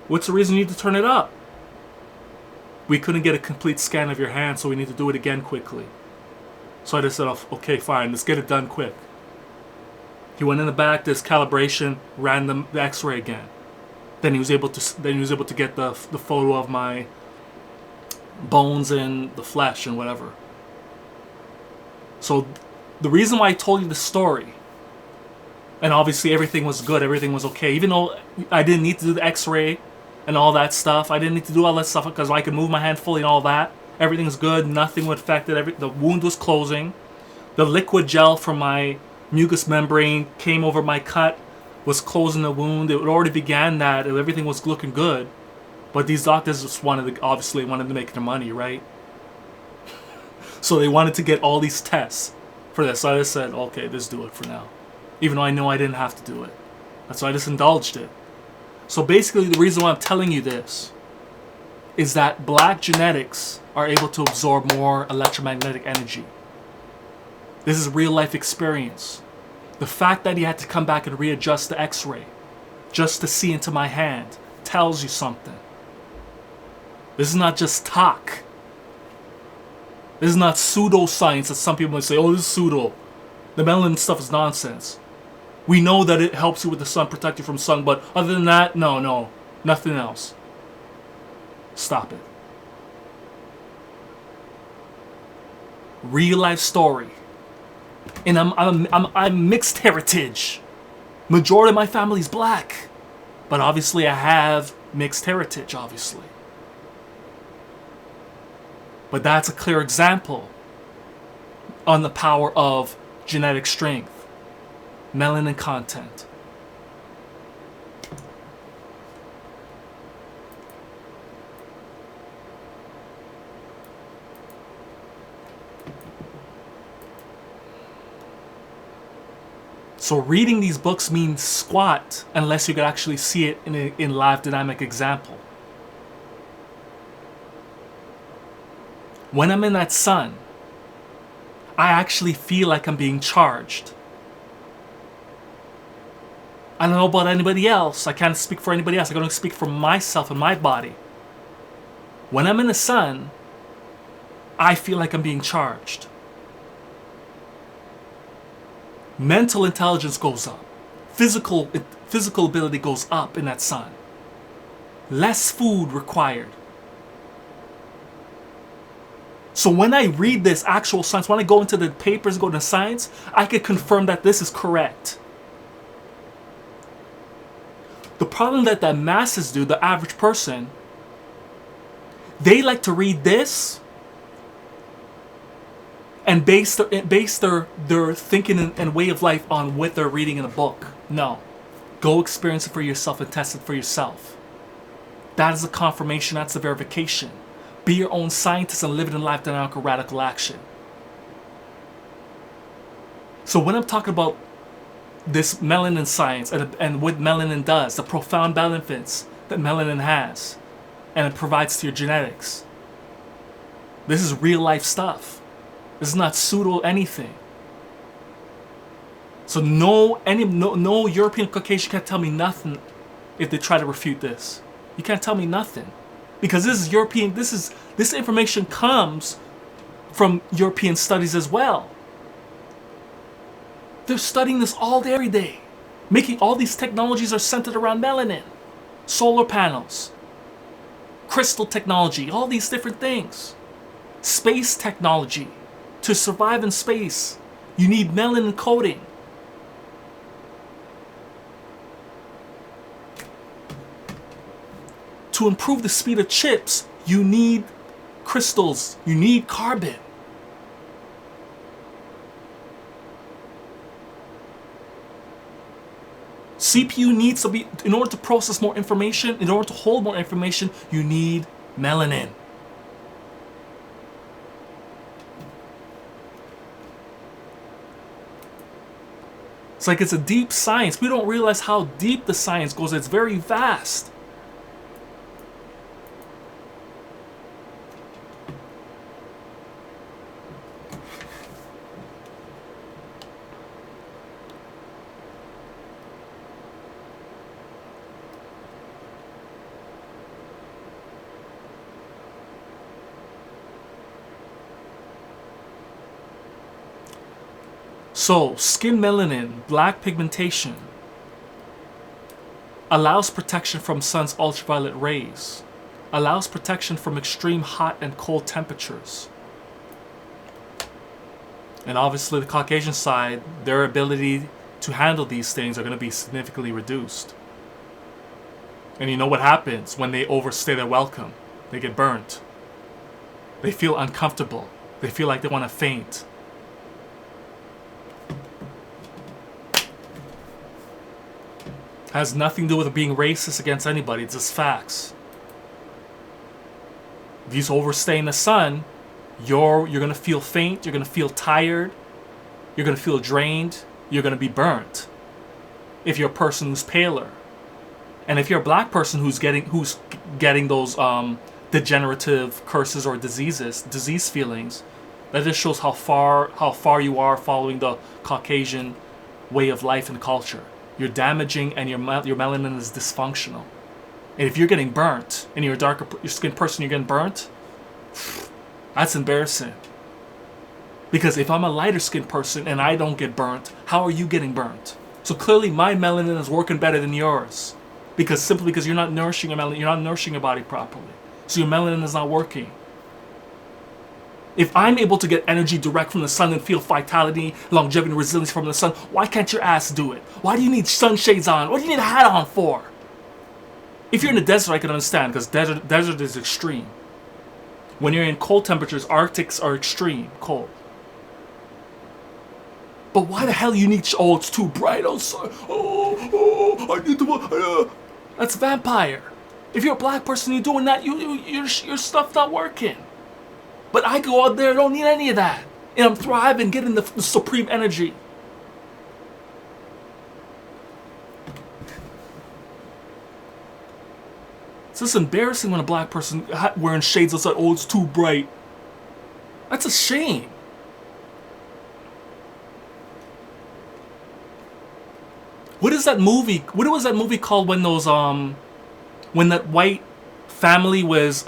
What's the reason you need to turn it up? We couldn't get a complete scan of your hand, so we need to do it again quickly. So I just said, okay, fine, let's get it done quick. He went in the back, did his calibration, ran the X-ray again. Then he was able to get the photo of my bones and the flesh and whatever. So the reason why I told you the story, and obviously everything was good, everything was okay, even though I didn't need to do the X-ray and all that stuff, I didn't need to do all that stuff because I could move my hand fully and all that. Everything's good, nothing would affect it, the wound was closing. The liquid gel from my mucous membrane came over my cut, was closing the wound. It already began that, and everything was looking good. But these doctors just obviously wanted to make their money, right? So they wanted to get all these tests for this. So I just said, okay, just do it for now. Even though I know I didn't have to do it. That's why I just indulged it. So basically the reason why I'm telling you this is that black genetics are able to absorb more electromagnetic energy. This is real life experience. The fact that he had to come back and readjust the X-ray just to see into my hand tells you something. This is not just talk. This is not pseudoscience that some people might say, oh, this is pseudo. The melanin stuff is nonsense. We know that it helps you with the sun, protect you from sun, but other than that, no, nothing else. Stop it. Real life story. And I'm mixed heritage. Majority of my family's black. But obviously I have mixed heritage, obviously. But that's a clear example on the power of genetic strength, melanin content. So reading these books means squat unless you could actually see it in live dynamic example. When I'm in that sun, I actually feel like I'm being charged. I don't know about anybody else. I can't speak for anybody else. I can only speak for myself and my body. When I'm in the sun, I feel like I'm being charged. Mental intelligence goes up. Physical ability goes up in that sun. Less food required. So when I read this actual science, when I go into the papers, go into science, I can confirm that this is correct. The problem that the masses do, the average person, they like to read this and base their thinking and way of life on what they're reading in a book. No. Go experience it for yourself and test it for yourself. That is the confirmation, that's the verification. Be your own scientist and live it in life dynamic radical action. So when I'm talking about this melanin science and what melanin does, the profound benefits that melanin has, and it provides to your genetics, this is real life stuff. This is not pseudo anything. So no European Caucasian can't tell me nothing if they try to refute this. You can't tell me nothing. because this is European. This information comes from European studies as well. They're studying this all day, every day. Making all these technologies are centered around melanin. Solar panels, crystal technology, all these different things. Space technology. To survive in space, you need melanin coating. To improve the speed of chips, you need crystals, you need carbon. CPU needs to be, in order to process more information, in order to hold more information, you need melanin. It's like it's a deep science. We don't realize how deep the science goes. It's very vast. So, skin melanin, black pigmentation, allows protection from sun's ultraviolet rays, allows protection from extreme hot and cold temperatures. And obviously the Caucasian side, their ability to handle these things are going to be significantly reduced. And you know what happens when they overstay their welcome? They get burnt. They feel uncomfortable. They feel like they want to faint. Has nothing to do with being racist against anybody. It's just facts. If you overstay in the sun, you're gonna feel faint. You're gonna feel tired. You're gonna feel drained. You're gonna be burnt. If you're a person who's paler, and if you're a black person who's getting those degenerative curses or disease feelings, that just shows how far you are following the Caucasian way of life and culture. You're damaging, and your melanin is dysfunctional. And if you're getting burnt, and you're a darker skinned person, you're getting burnt, that's embarrassing. Because if I'm a lighter skinned person and I don't get burnt, how are you getting burnt? So clearly my melanin is working better than yours. Simply because you're not nourishing your melanin, you're not nourishing your body properly. So your melanin is not working. If I'm able to get energy direct from the sun and feel vitality, longevity, and resilience from the sun, why can't your ass do it? Why do you need sunshades on? What do you need a hat on for? If you're in the desert, I can understand, because desert is extreme. When you're in cold temperatures, Arctics are extreme cold. But why the hell you need? It's too bright outside. I need to. That's vampire. If you're a black person, you're doing that. Your stuff not working. But I go out there, I don't need any of that. And I'm thriving, getting the supreme energy. It's just embarrassing when a black person wearing shades outside, it's too bright. That's a shame. What is that movie? What was that movie called when those when that white family was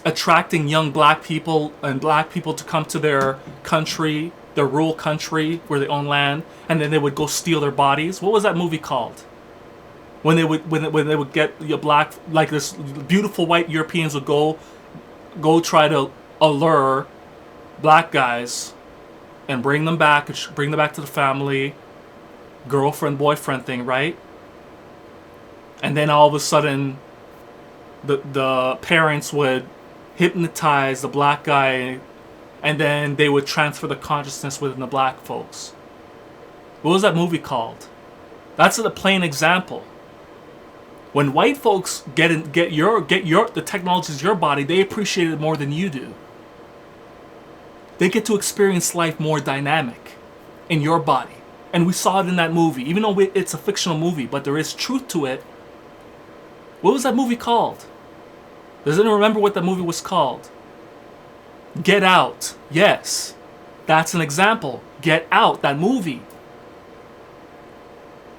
attracting young black people to come to their country, their rural country where they own land, and then they would go steal their bodies? What was that movie called? When they would get your black, like this beautiful white Europeans would go try to allure black guys and bring them back to the family, girlfriend boyfriend thing, right? And then all of a sudden the parents would hypnotize the black guy, and then they would transfer the consciousness within the black folks. What was that movie called? That's a plain example. When white folks get the technologies in your body, they appreciate it more than you do. They get to experience life more dynamic in your body. And we saw it in that movie. Even though it's a fictional movie, but there is truth to it. What was that movie called? Does anyone remember what that movie was called? Get Out. Yes. That's an example. Get Out, that movie.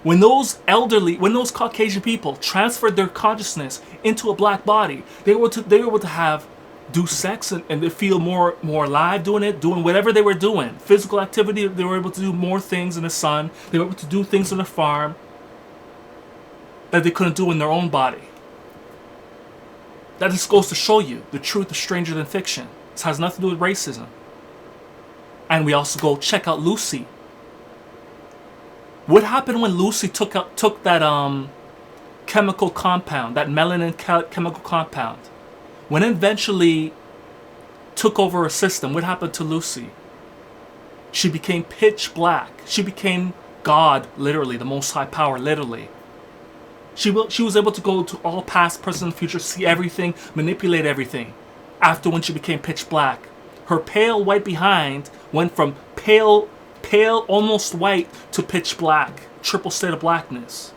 When those Caucasian people transferred their consciousness into a black body, they were able to do sex and they feel more alive doing whatever they were doing. Physical activity, they were able to do more things in the sun. They were able to do things on the farm that they couldn't do in their own body. That just goes to show you the truth is stranger than fiction. This has nothing to do with racism. And we also go check out Lucy. What happened when Lucy took that chemical compound, that melanin chemical compound? When it eventually took over her system, what happened to Lucy? She became pitch black. She became God, literally, the Most High Power, literally. She was able to go to all past, present, and future, see everything, manipulate everything. After when she became pitch black, her pale white behind went from pale, almost white to pitch black, triple state of blackness.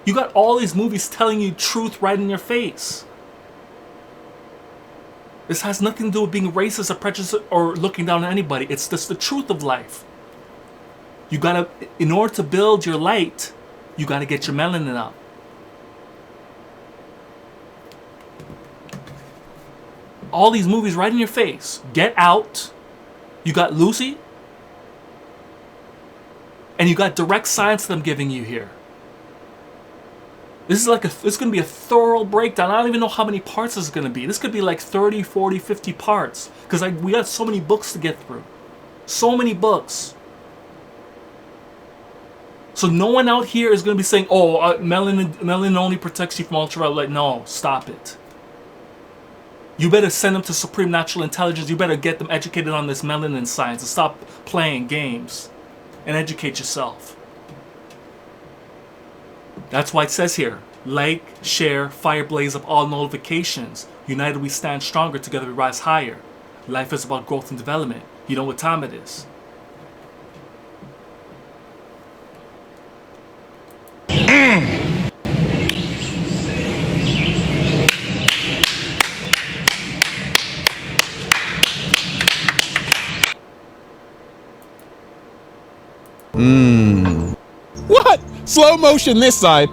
You got all these movies telling you truth right in your face. This has nothing to do with being racist or prejudiced or looking down on anybody. It's just the truth of life. You gotta, in order to build your light, you gotta get your melanin up. All these movies right in your face. Get Out. You got Lucy. And you got direct science that I'm giving you here. This is going to be a thorough breakdown. I don't even know how many parts this is going to be. This could be like 30, 40, 50 parts. Because we got so many books to get through. So many books. So no one out here is going to be saying, oh, melanin only protects you from ultraviolet light. No, stop it. You better send them to Supreme Natural Intelligence. You better get them educated on this melanin science and stop playing games and educate yourself. That's why it says here, like, share, fire blaze up all notifications. United we stand stronger, together we rise higher. Life is about growth and development. You know what time it is. What? Slow motion this side.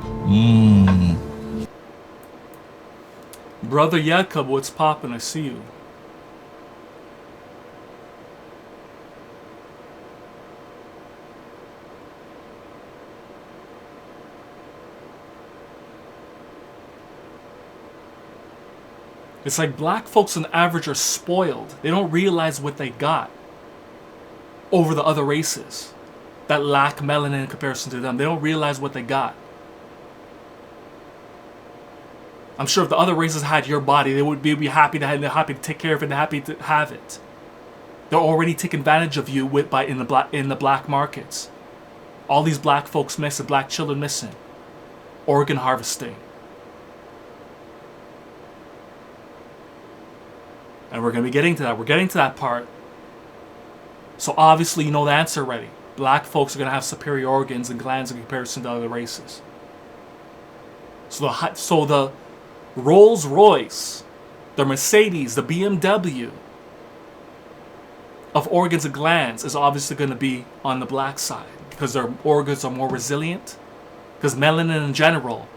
Brother Yakub, what's poppin'? I see you. It's like black folks on average are spoiled. They don't realize what they got over the other races that lack melanin in comparison to them. They don't realize what they got. I'm sure if the other races had your body, they would be happy to have, they're happy to take care of it, they're happy to have it. They're already taking advantage of you in the black markets. All these black folks missing, black children missing. Organ harvesting. And we're going to be getting to that. We're getting to that part. So obviously you know the answer already. Black folks are going to have superior organs and glands in comparison to other races. So the Rolls Royce, the Mercedes, the BMW of organs and glands is obviously going to be on the black side because their organs are more resilient. Because melanin in general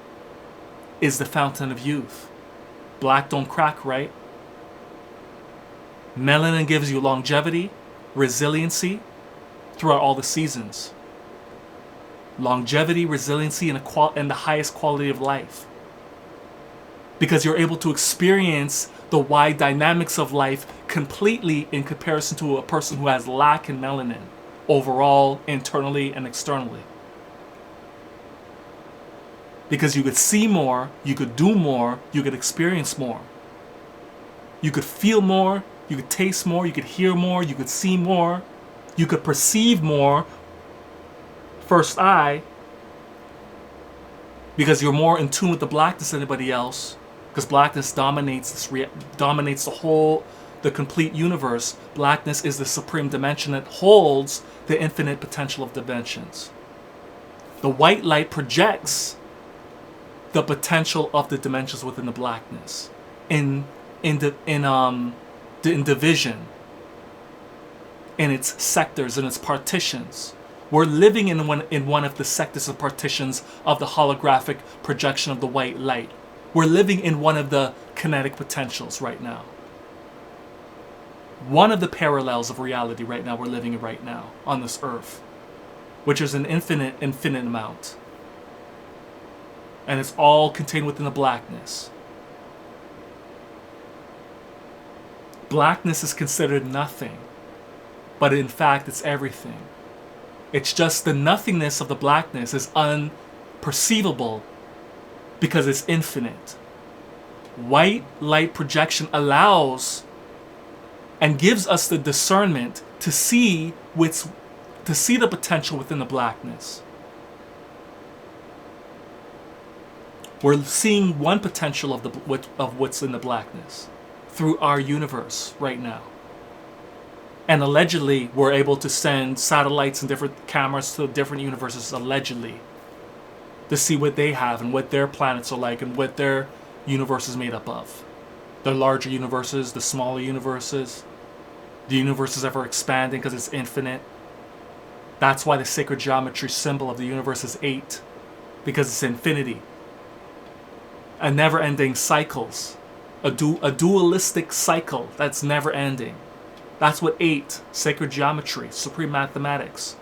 is the fountain of youth. Black don't crack, right? Melanin gives you longevity, resiliency throughout all the seasons. Longevity, resiliency, and the highest quality of life. Because you're able to experience the wide dynamics of life completely in comparison to a person who has lack in melanin, overall, internally, and externally. Because you could see more, you could do more, you could experience more. You could feel more, you could taste more, you could hear more, you could see more, you could perceive more, first eye, because you're more in tune with the blackness than anybody else. Because blackness dominates the complete universe. Blackness is the supreme dimension that holds the infinite potential of dimensions. The white light projects the potential of the dimensions within the blackness in division, in its sectors, in its partitions. We're living in one of the sectors of partitions of the holographic projection of the white light. We're living in one of the kinetic potentials right now. One of the parallels of reality right now we're living in right now on this earth, which is an infinite amount. And it's all contained within the blackness. Blackness is considered nothing, but in fact it's everything. It's just the nothingness of the blackness is unperceivable because it's infinite. White light projection allows and gives us the discernment to see the potential within the blackness. We're seeing one potential of what's in the blackness through our universe right now. And allegedly, we're able to send satellites and different cameras to different universes, allegedly, to see what they have and what their planets are like and what their universe is made up of. The larger universes, the smaller universes, the universe is ever expanding because it's infinite. That's why the sacred geometry symbol of the universe is 8, because it's infinity. A never-ending cycles, a dualistic cycle that's never ending. That's what 8, sacred geometry, supreme mathematics.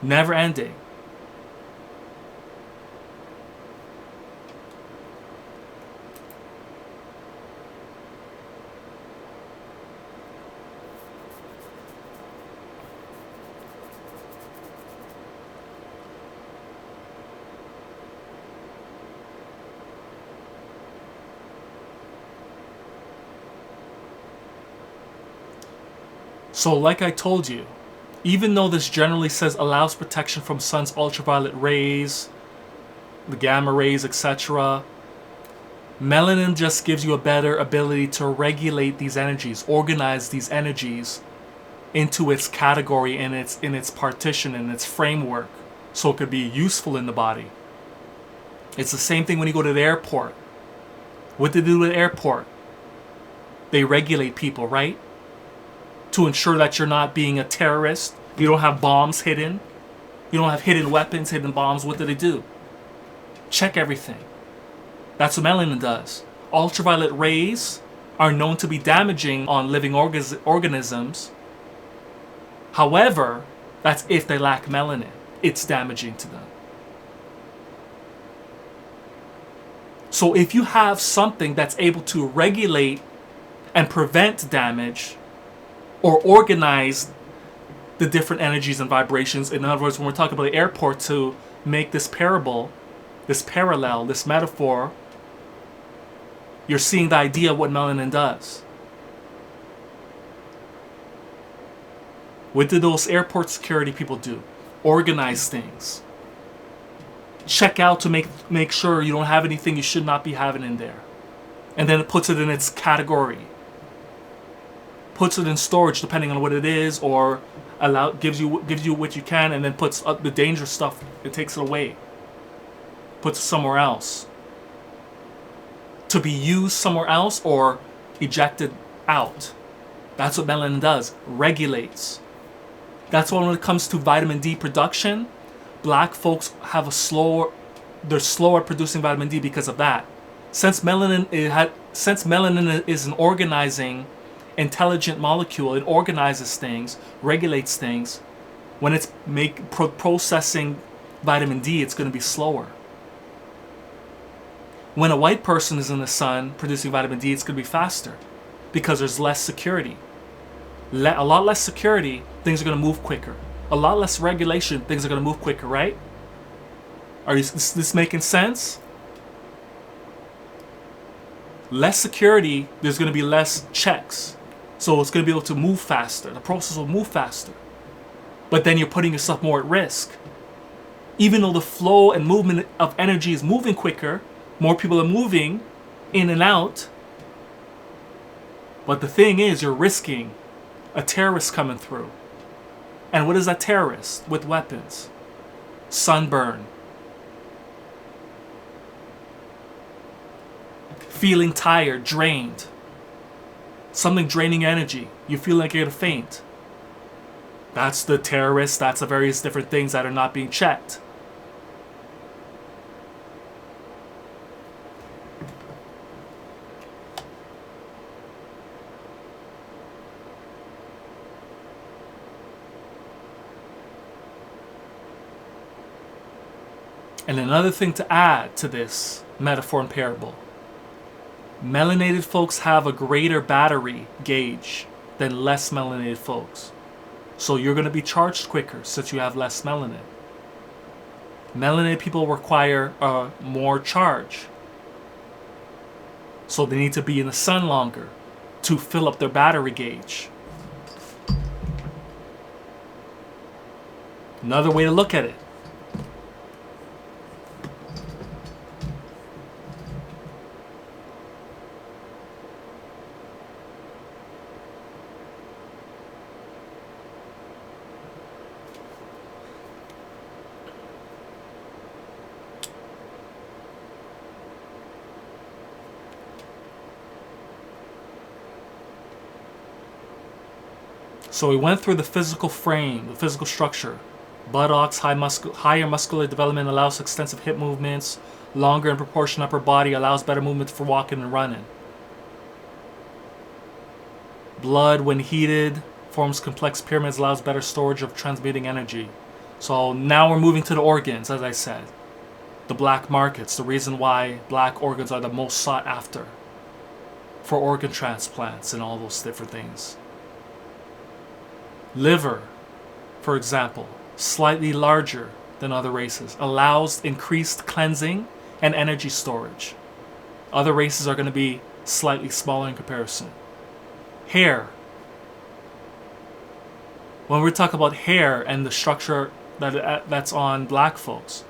Never ending. So like I told you, even though this generally says allows protection from sun's ultraviolet rays, the gamma rays, etc., melanin just gives you a better ability to regulate these energies, organize these energies into its category, in its partition, in its framework, so it could be useful in the body. It's the same thing when you go to the airport. What do they do at the airport? They regulate people, right? To ensure that you're not being a terrorist. You don't have bombs hidden. You don't have hidden weapons, hidden bombs. What do? Check everything. That's what melanin does. Ultraviolet rays are known to be damaging on living organisms. However, that's if they lack melanin. It's damaging to them. So if you have something that's able to regulate and prevent damage, or organize the different energies and vibrations. In other words, when we're talking about the airport, to make this parallel, this metaphor, you're seeing the idea of what melanin does. What do those airport security people do? Organize things. Check out to make sure you don't have anything you should not be having in there. And then it puts it in its category. Puts it in storage depending on what it is, or gives you what you can, and then puts up the dangerous stuff. It takes it away, puts it somewhere else to be used somewhere else or ejected out. That's what melanin does. Regulates. That's why when it comes to vitamin D production, black folks have they're slower producing vitamin D because of that. Since melanin is an organizing, intelligent molecule, it organizes things, regulates things. When it's processing vitamin D, it's going to be slower. When a white person is in the sun producing vitamin D, it's going to be faster because there's less security. A lot less security, things are going to move quicker. A lot less regulation, things are going to move quicker, right? Is this making sense? Less security, there's going to be less checks. So it's going to be able to move faster. The process will move faster. But then you're putting yourself more at risk. Even though the flow and movement of energy is moving quicker, more people are moving in and out. But the thing is, you're risking a terrorist coming through. And what is that terrorist with weapons? Sunburn. Feeling tired, drained. Something draining energy. You feel like you're going to faint. That's the terrorists, that's the various different things that are not being checked. And another thing to add to this metaphor and parable. Melanated folks have a greater battery gauge than less melanated folks. So you're going to be charged quicker since you have less melanin. Melanated people require more charge. So they need to be in the sun longer to fill up their battery gauge. Another way to look at it. So we went through the physical frame, the physical structure. Buttocks, higher muscular development allows extensive hip movements. Longer in proportion upper body allows better movement for walking and running. Blood, when heated, forms complex pyramids, allows better storage of transmitting energy. So now we're moving to the organs, as I said. The black markets, the reason why black organs are the most sought after for organ transplants and all those different things. Liver, for example, slightly larger than other races, allows increased cleansing and energy storage. Other races are going to be slightly smaller in comparison. Hair. When we talk about hair and the structure that's on black folks,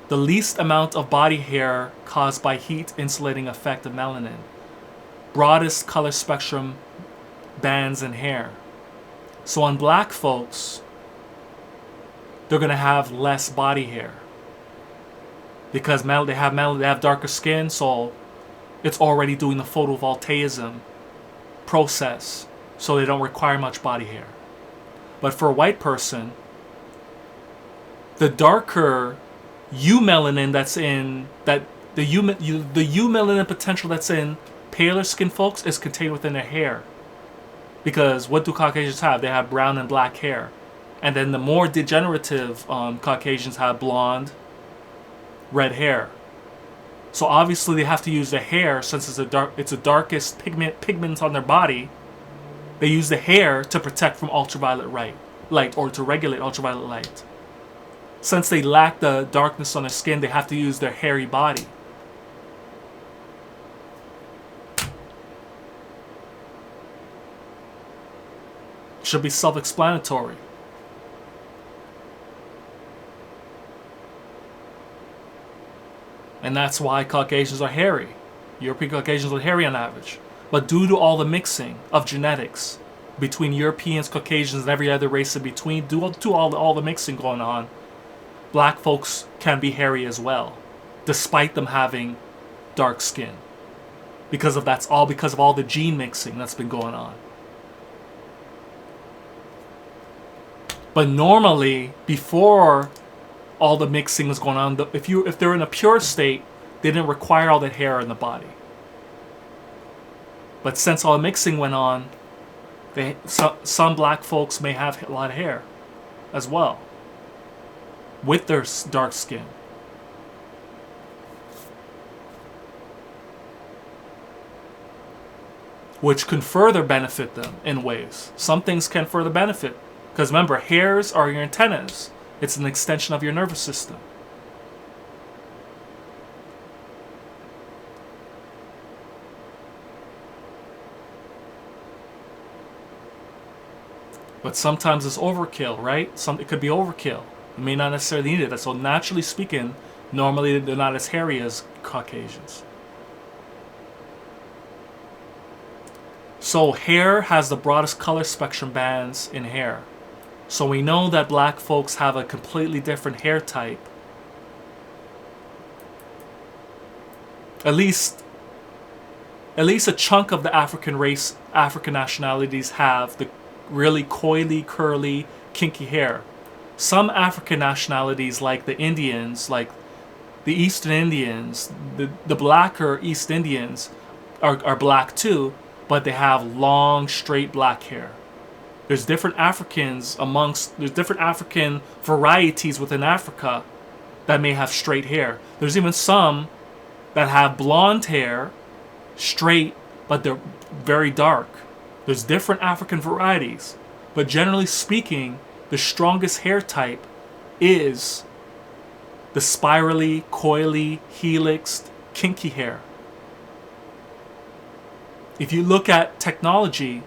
the least amount of body hair caused by heat insulating effect of melanin. Broadest color spectrum bands in hair. So on black folks, they're going to have less body hair because they have darker skin, so it's already doing the photovoltaism process, so they don't require much body hair. But for a white person, the darker eumelanin that's in that the eumelanin potential that's in paler skin folks is contained within their hair. Because what do Caucasians have? They have brown and black hair. And then the more degenerative Caucasians have blonde, red hair. So obviously they have to use the hair, since it's the darkest pigments on their body. They use the hair to protect from ultraviolet light or to regulate ultraviolet light. Since they lack the darkness on their skin, they have to use their hairy body. Should be self-explanatory. And that's why Caucasians are hairy. European Caucasians are hairy on average. But due to all the mixing of genetics between Europeans, Caucasians, and every other race in between, due to all the mixing going on, black folks can be hairy as well, despite them having dark skin. Because of all the gene mixing that's been going on. But normally, before all the mixing was going on, if they're in a pure state, they didn't require all that hair in the body. But since all the mixing went on, some black folks may have a lot of hair as well, with their dark skin. Which can further benefit them in ways. Some things can further benefit. Because remember, hairs are your antennas. It's an extension of your nervous system. But sometimes it's overkill, right? It could be overkill. You may not necessarily need it. So naturally speaking, normally they're not as hairy as Caucasians. So hair has the broadest color spectrum bands in hair. So we know that black folks have a completely different hair type. At least a chunk of the African nationalities have the really coily, curly, kinky hair. Some African nationalities, like the Indians, like the Eastern Indians, the blacker East Indians are black too, but they have long, straight black hair. There's different there's different African varieties within Africa that may have straight hair. There's even some that have blonde hair, straight, but they're very dark. There's different African varieties, but generally speaking, the strongest hair type is the spirally, coily, helixed, kinky hair. If you look at technology,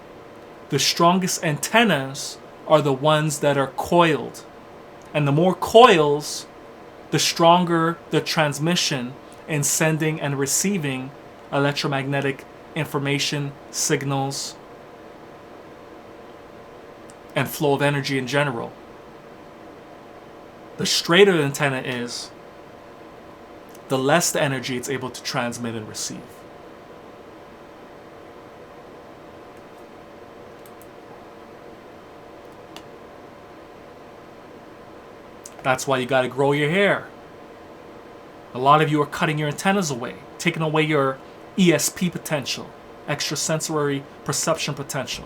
the strongest antennas are the ones that are coiled. And the more coils, the stronger the transmission in sending and receiving electromagnetic information, signals, and flow of energy in general. The straighter the antenna is, the less the energy it's able to transmit and receive. That's why you got to grow your hair. A lot of you are cutting your antennas away, taking away your ESP potential, extrasensory perception potential.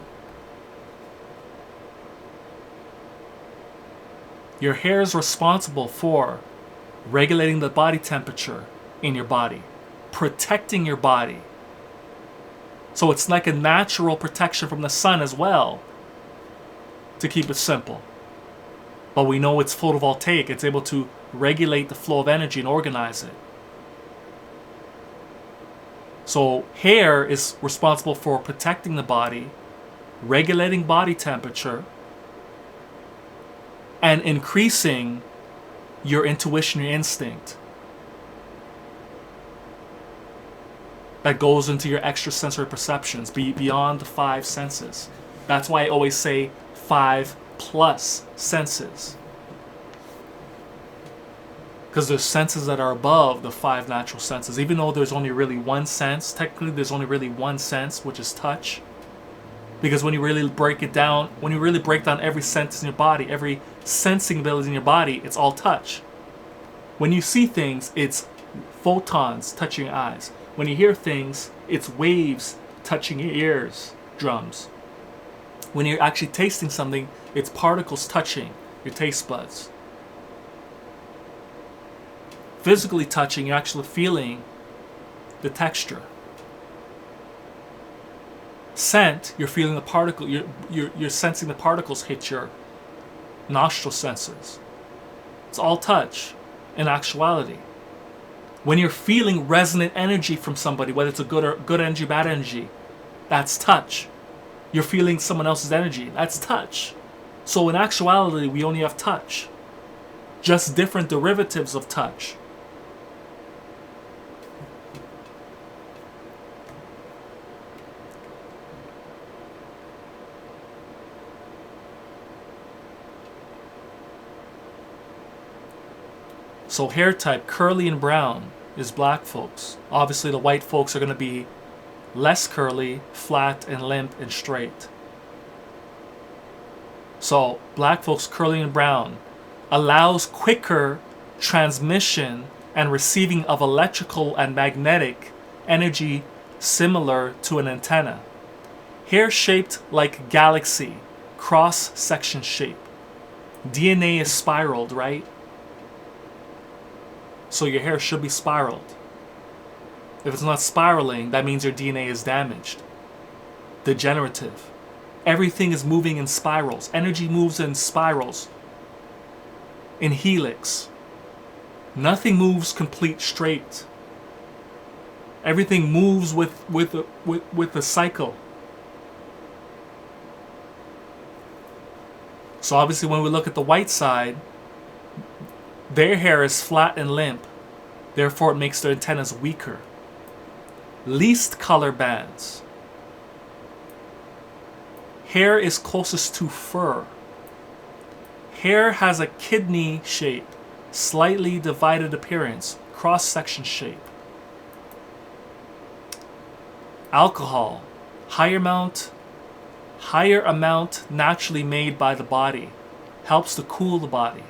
Your hair is responsible for regulating the body temperature in your body, protecting your body. So it's like a natural protection from the sun as well, to keep it simple. But we know it's photovoltaic. It's able to regulate the flow of energy and organize it. So hair is responsible for protecting the body, regulating body temperature, and increasing your intuition, your instinct. That goes into your extrasensory perceptions, beyond the 5 senses. That's why I always say 5 plus senses. Because there's senses that are above the 5 natural senses. Even though there's only really one sense, technically there's only really one sense, which is touch. Because when you really break it down, when you really break down every sense in your body, every sensing ability in your body, it's all touch. When you see things, it's photons touching your eyes. When you hear things, it's waves touching your ears, drums. When you're actually tasting something, it's particles touching your taste buds. Physically touching, you're actually feeling the texture. Scent, you're feeling the particle, you're sensing the particles hit your nostril sensors. It's all touch in actuality. When you're feeling resonant energy from somebody, whether it's a good energy, bad energy, that's touch. You're feeling someone else's energy, that's touch. So in actuality, we only have touch. Just different derivatives of touch. So hair type, curly and brown, is black folks. Obviously the white folks are going to be less curly, flat and limp and straight. So black folks, curly and brown, allows quicker transmission and receiving of electrical and magnetic energy similar to an antenna. Hair shaped like galaxy, cross-section shape. DNA is spiraled, right? So your hair should be spiraled. If it's not spiraling, that means your DNA is damaged. Degenerative. Everything is moving in spirals. Energy moves in spirals. In helix. Nothing moves complete straight. Everything moves with a cycle. So obviously when we look at the white side, their hair is flat and limp. Therefore it makes their antennas weaker. Least color bands. Hair is closest to fur. Hair has a kidney shape, slightly divided appearance, cross-section shape. Alcohol, higher amount naturally made by the body. helps to cool the body.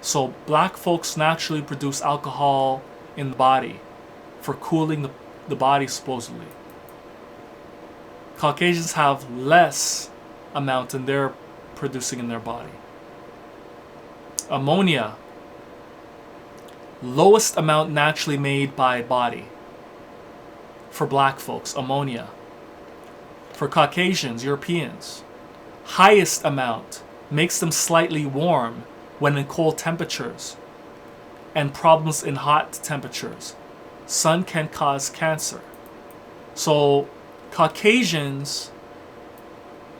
So black folks naturally produce alcohol in the body for cooling the body, supposedly. Caucasians have less amount than they're producing in their body. Ammonia, lowest amount naturally made by body for black folks, ammonia. For Caucasians, Europeans, highest amount makes them slightly warm when in cold temperatures and problems in hot temperatures. Sun can cause cancer. So Caucasians,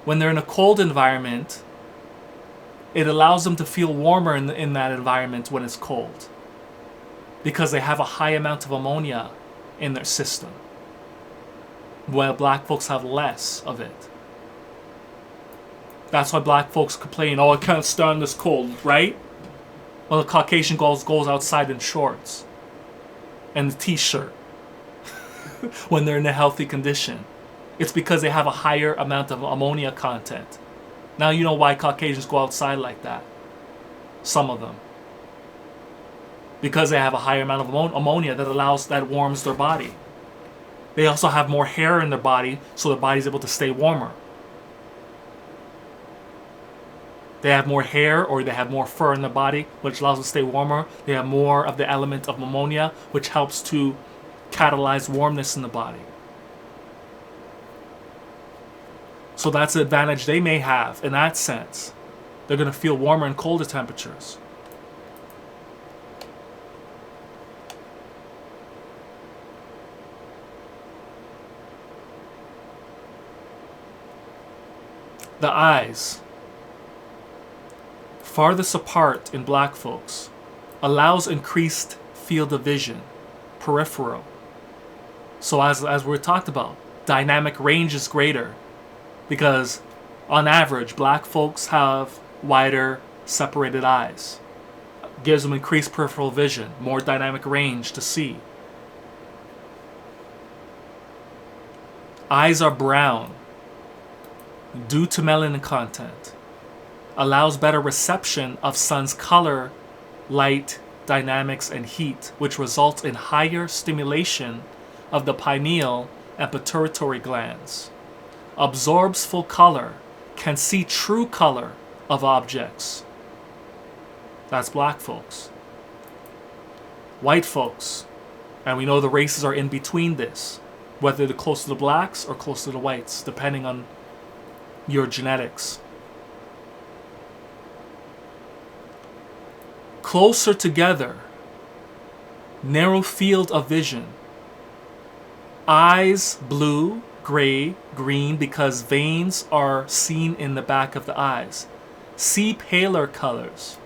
when they're in a cold environment, it allows them to feel warmer in that environment when it's cold, because they have a high amount of ammonia in their system, while black folks have less of it. That's why black folks complain, oh, I can't stand this cold, right? Well, the Caucasian goes outside in shorts and a t-shirt when they're in a healthy condition. It's because they have a higher amount of ammonia content. Now you know why Caucasians go outside like that. Some of them. Because they have a higher amount of ammonia that warms their body. They also have more hair in their body, so their body's able to stay warmer. They have more hair, or they have more fur in their body, which allows them to stay warmer. They have more of the element of ammonia, which helps to catalyze warmness in the body. So that's the advantage they may have in that sense. They're going to feel warmer in colder temperatures. The eyes, farthest apart in black folks, allows increased field of vision, peripheral. So as we talked about, dynamic range is greater because on average black folks have wider separated eyes. Gives them increased peripheral vision, more dynamic range to see. Eyes are brown due to melanin content. Allows better reception of sun's color, light, dynamics, and heat, which results in higher stimulation of the pineal and pituitary glands. Absorbs full color, can see true color of objects. That's black folks. White folks, and we know the races are in between this, whether they're close to the blacks or close to the whites, depending on your genetics. Closer together, narrow field of vision. Eyes blue, gray, green because veins are seen in the back of the eyes. See paler colors.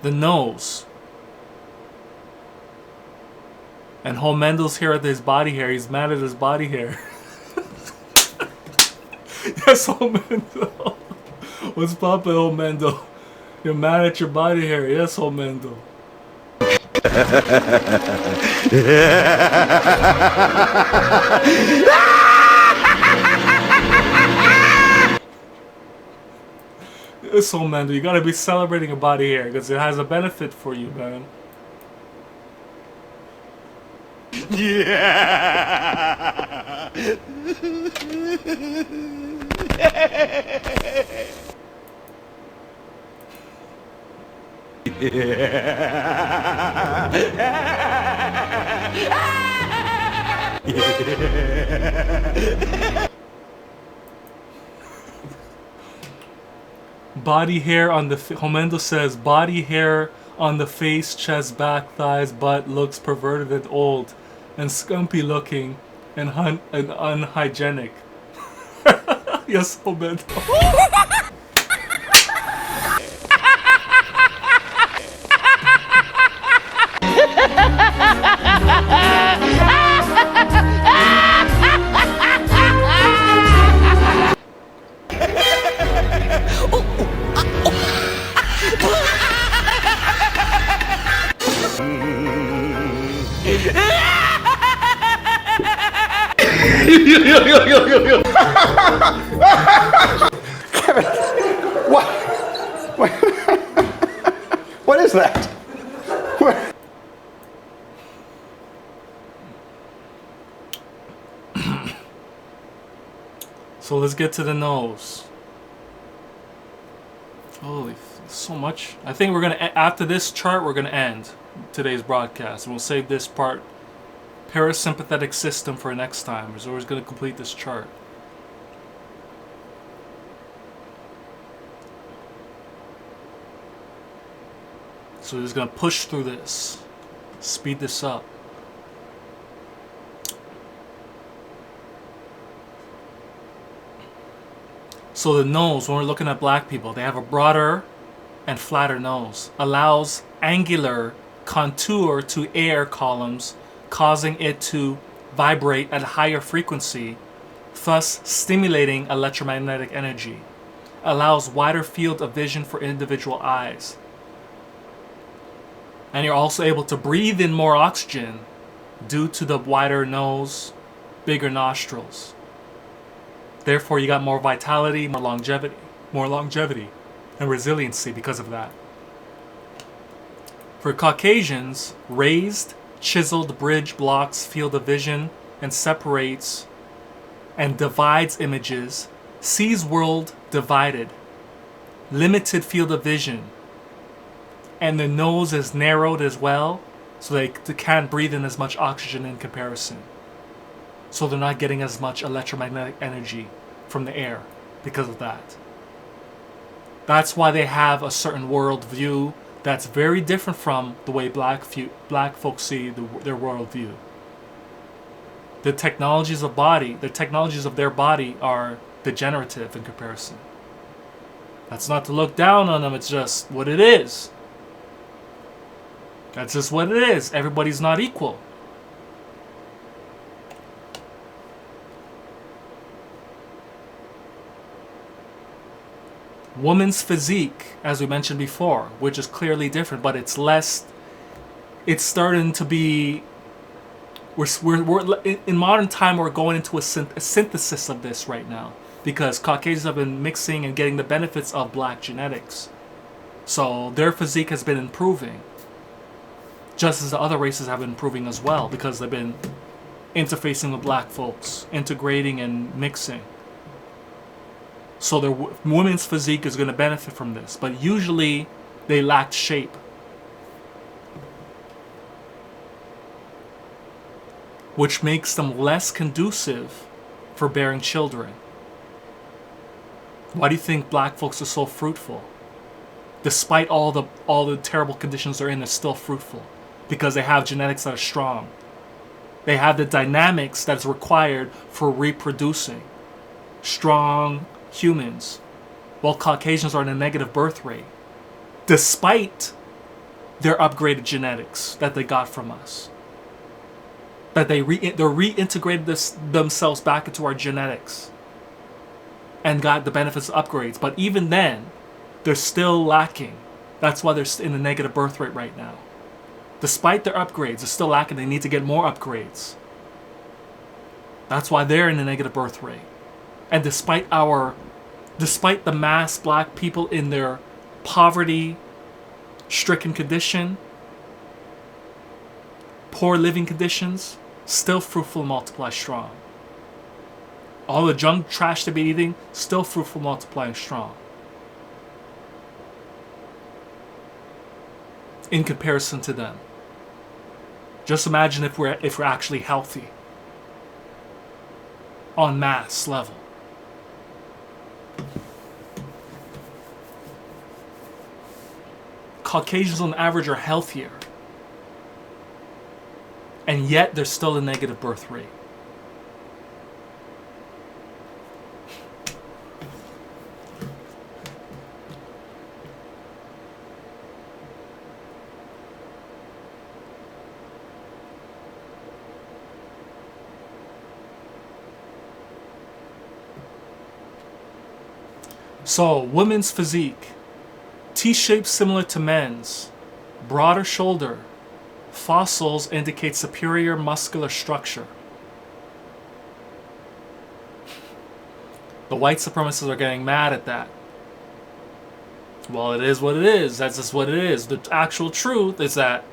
The nose. And Homendel's here at his body hair. He's mad at his body hair. Yes, Homendel. What's poppin', Homendel? You're mad at your body hair. Yes, Homendel. Yes, Homendel. You gotta be celebrating your body hair because it has a benefit for you, man. Yeah. Body hair on the Homendo says body hair on the face, chest, back, thighs, butt looks perverted and old and scumpy looking and unhygienic. Yes, Homendo. What? What is that? What? So let's get to the nose. Holy, so much. I think we're gonna, after this chart, we're gonna end today's broadcast, and we'll save this part, parasympathetic system, for next time. We're always gonna complete this chart. So we're just gonna push through this, speed this up. So the nose, when we're looking at black people, they have a broader and flatter nose. Allows angular contour to air columns, causing it to vibrate at a higher frequency, thus stimulating electromagnetic energy. Allows wider field of vision for individual eyes. And you're also able to breathe in more oxygen due to the wider nose, bigger nostrils. Therefore, you got more vitality, more longevity and resiliency because of that. For Caucasians, raised, chiseled bridge blocks field of vision and separates and divides images, sees world divided, limited field of vision, and the nose is narrowed as well, so they can't breathe in as much oxygen in comparison. So they're not getting as much electromagnetic energy from the air because of that. That's why they have a certain world view that's very different from the way black folks see their world view. The technologies of their body are degenerative in comparison. That's not to look down on them, it's just what it is. That's just what it is. Everybody's not equal. Woman's physique, as we mentioned before, which is clearly different, but it's starting to be, we're in modern time, we're going into a synthesis of this right now, because Caucasians have been mixing and getting the benefits of black genetics. So their physique has been improving, just as the other races have been improving as well, because they've been interfacing with black folks, integrating and mixing. So their women's physique is going to benefit from this, but usually they lack shape. Which makes them less conducive for bearing children. Why do you think black folks are so fruitful? Despite all the terrible conditions they're in, they're still fruitful. Because they have genetics that are strong. They have the dynamics that's required for reproducing. Strong humans, while Caucasians are in a negative birth rate, despite their upgraded genetics that they got from us. That they're reintegrated themselves back into our genetics and got the benefits of upgrades. But even then, they're still lacking. That's why they're in a negative birth rate right now. Despite their upgrades, they're still lacking. They need to get more upgrades. That's why they're in a negative birth rate. And despite the mass black people in their poverty-stricken condition, poor living conditions, still fruitful, multiply strong. All the junk trash they've been eating, still fruitful, multiplying strong. In comparison to them. Just imagine if we're actually healthy. On mass level. Caucasians on average are healthier. And yet there's still a negative birth rate. So, women's physique. T-shape similar to men's. Broader shoulder. Fossils indicate superior muscular structure. The white supremacists are getting mad at that. Well, it is what it is. That's just what it is. The actual truth is that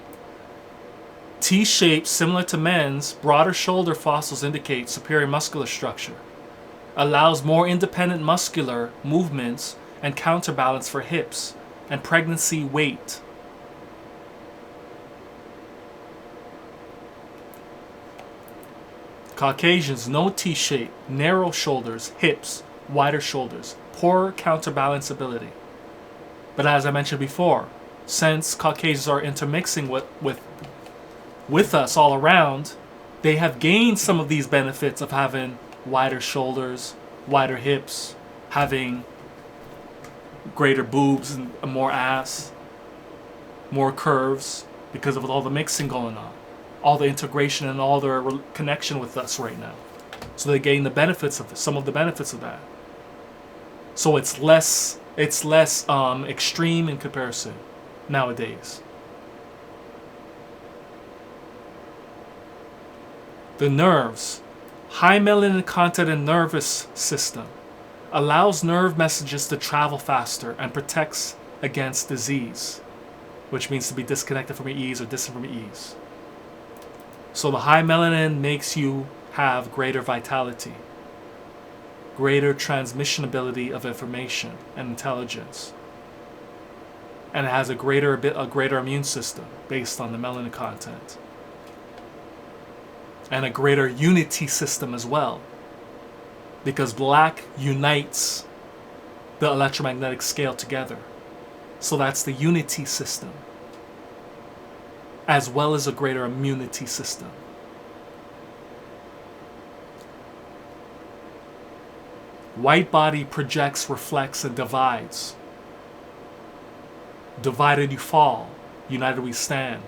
T-shaped, similar to men's, broader shoulder fossils indicate superior muscular structure, allows more independent muscular movements and counterbalance for hips and pregnancy weight. Caucasians, no T-shape, narrow shoulders, hips, wider shoulders, poor counterbalance ability. But as I mentioned before, since Caucasians are intermixing with us all around, they have gained some of these benefits of having wider shoulders, wider hips, having greater boobs and more ass, more curves, because of all the mixing going on, all the integration and all their connection with us right now. So they gain the benefits of some of the benefits of that. So it's less extreme in comparison nowadays. The nerves. High melanin content in nervous system allows nerve messages to travel faster and protects against disease, which means to be disconnected from your E's or distant from your E's. So the high melanin makes you have greater vitality, greater transmission ability of information and intelligence, and it has a greater immune system based on the melanin content, and a greater unity system as well, because black unites the electromagnetic scale together. So that's the unity system, as well as a greater immunity system. White body projects, reflects, and divides. Divided you fall, united we stand.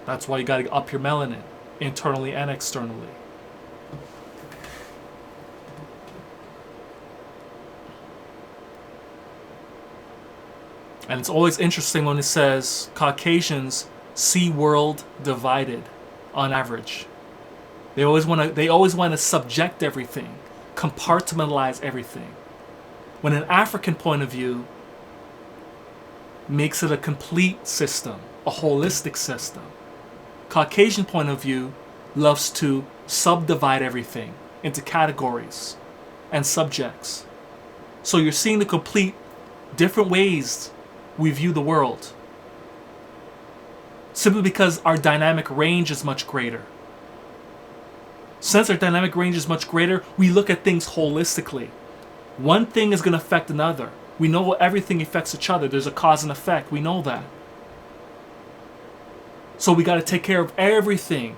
That's why you gotta up your melanin, internally and externally. And it's always interesting when it says Caucasians see world divided on average. They always want to subject everything, compartmentalize everything. When an African point of view makes it a complete system, a holistic system. Caucasian point of view loves to subdivide everything into categories and subjects. So you're seeing the complete different ways we view the world. Simply because our dynamic range is much greater. Since our dynamic range is much greater, we look at things holistically. One thing is going to affect another. We know everything affects each other. There's a cause and effect. We know that. So we got to take care of everything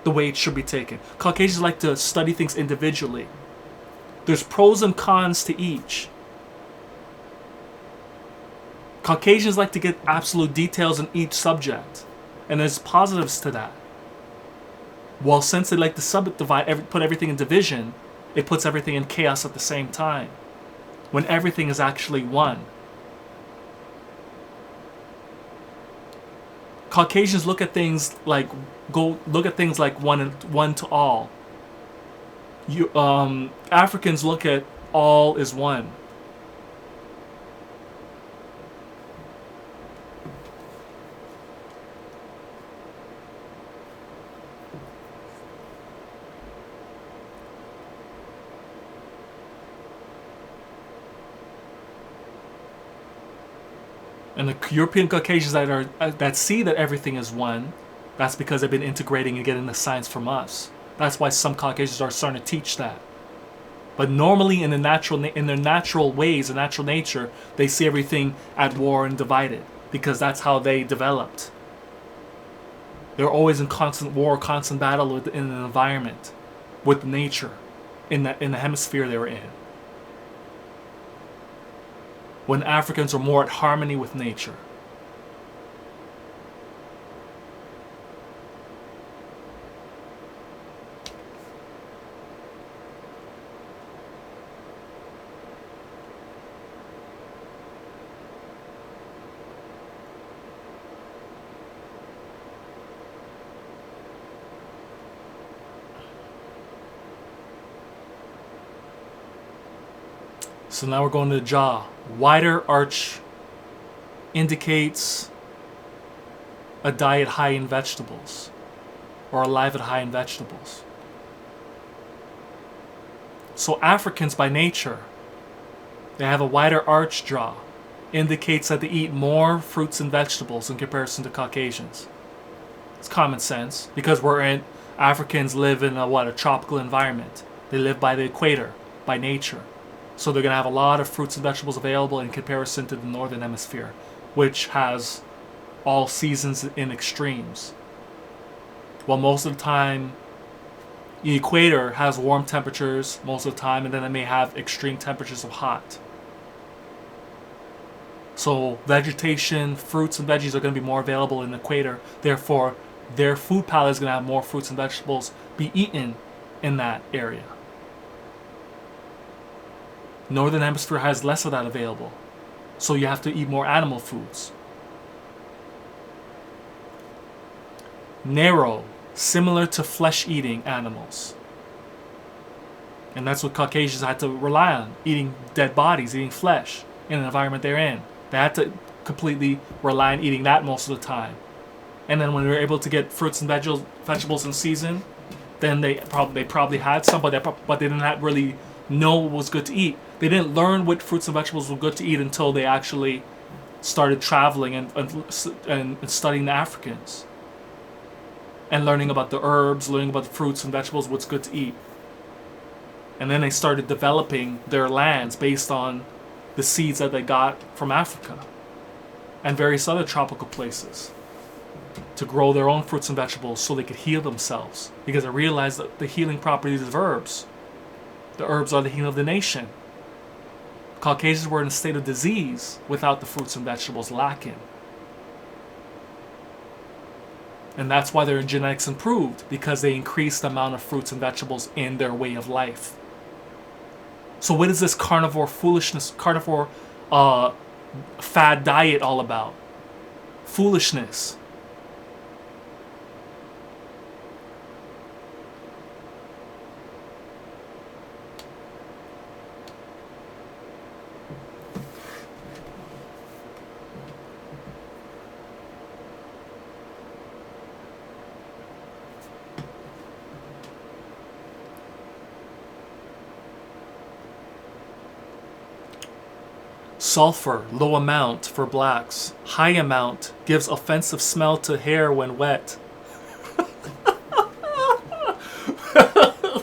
the way it should be taken. Caucasians like to study things individually. There's pros and cons to each. Caucasians like to get absolute details in each subject. And there's positives to that. Well, since they like to subdivide, put everything in division, it puts everything in chaos at the same time, when everything is actually one. Caucasians look at things like one to all. Africans look at all as one. And the European Caucasians that see that everything is one, that's because they've been integrating and getting the science from us. That's why some Caucasians are starting to teach that. But normally in their natural ways, in natural nature, they see everything at war and divided, because that's how they developed. They're always in constant war, constant battle in an environment, with nature, in the hemisphere they were in. When Africans are more at harmony with nature. So now we're going to the jaw. Wider arch indicates a diet high in vegetables, or a life high in vegetables. So Africans by nature, they have a wider arch jaw. Indicates that they eat more fruits and vegetables in comparison to Caucasians. It's common sense, because Africans live in a tropical environment. They live by the equator, by nature. So they're going to have a lot of fruits and vegetables available in comparison to the northern hemisphere, which has all seasons in extremes. While most of the time, the equator has warm temperatures most of the time, and then it may have extreme temperatures of hot. So vegetation, fruits and veggies are going to be more available in the equator. Therefore, their food palette is going to have more fruits and vegetables be eaten in that area. Northern hemisphere has less of that available. So you have to eat more animal foods. Narrow, similar to flesh-eating animals. And that's what Caucasians had to rely on, eating dead bodies, eating flesh in the environment they're in. They had to completely rely on eating that most of the time. And then when they were able to get fruits and vegetables in season, then they probably had some, but they didn't really know what was good to eat. They didn't learn what fruits and vegetables were good to eat until they actually started traveling and studying the Africans. And learning about the herbs, learning about the fruits and vegetables, what's good to eat. And then they started developing their lands based on the seeds that they got from Africa and various other tropical places to grow their own fruits and vegetables so they could heal themselves, because they realized that the healing properties of herbs. The herbs are the healing of the nation. Caucasians were in a state of disease without the fruits and vegetables, lacking. And that's why their genetics improved, because they increased the amount of fruits and vegetables in their way of life. So what is this carnivore fad diet all about? Foolishness. Sulfur, low amount for blacks. High amount gives offensive smell to hair when wet.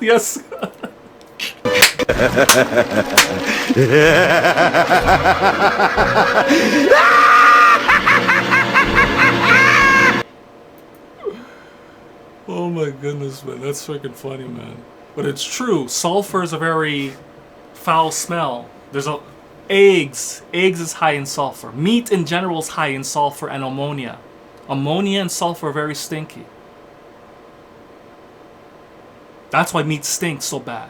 Yes. Oh my goodness, man. That's freaking funny, man. But it's true. Sulfur is a very foul smell. Eggs is high in sulfur. Meat in general is high in sulfur and ammonia. Ammonia and sulfur are very stinky. That's why meat stinks so bad,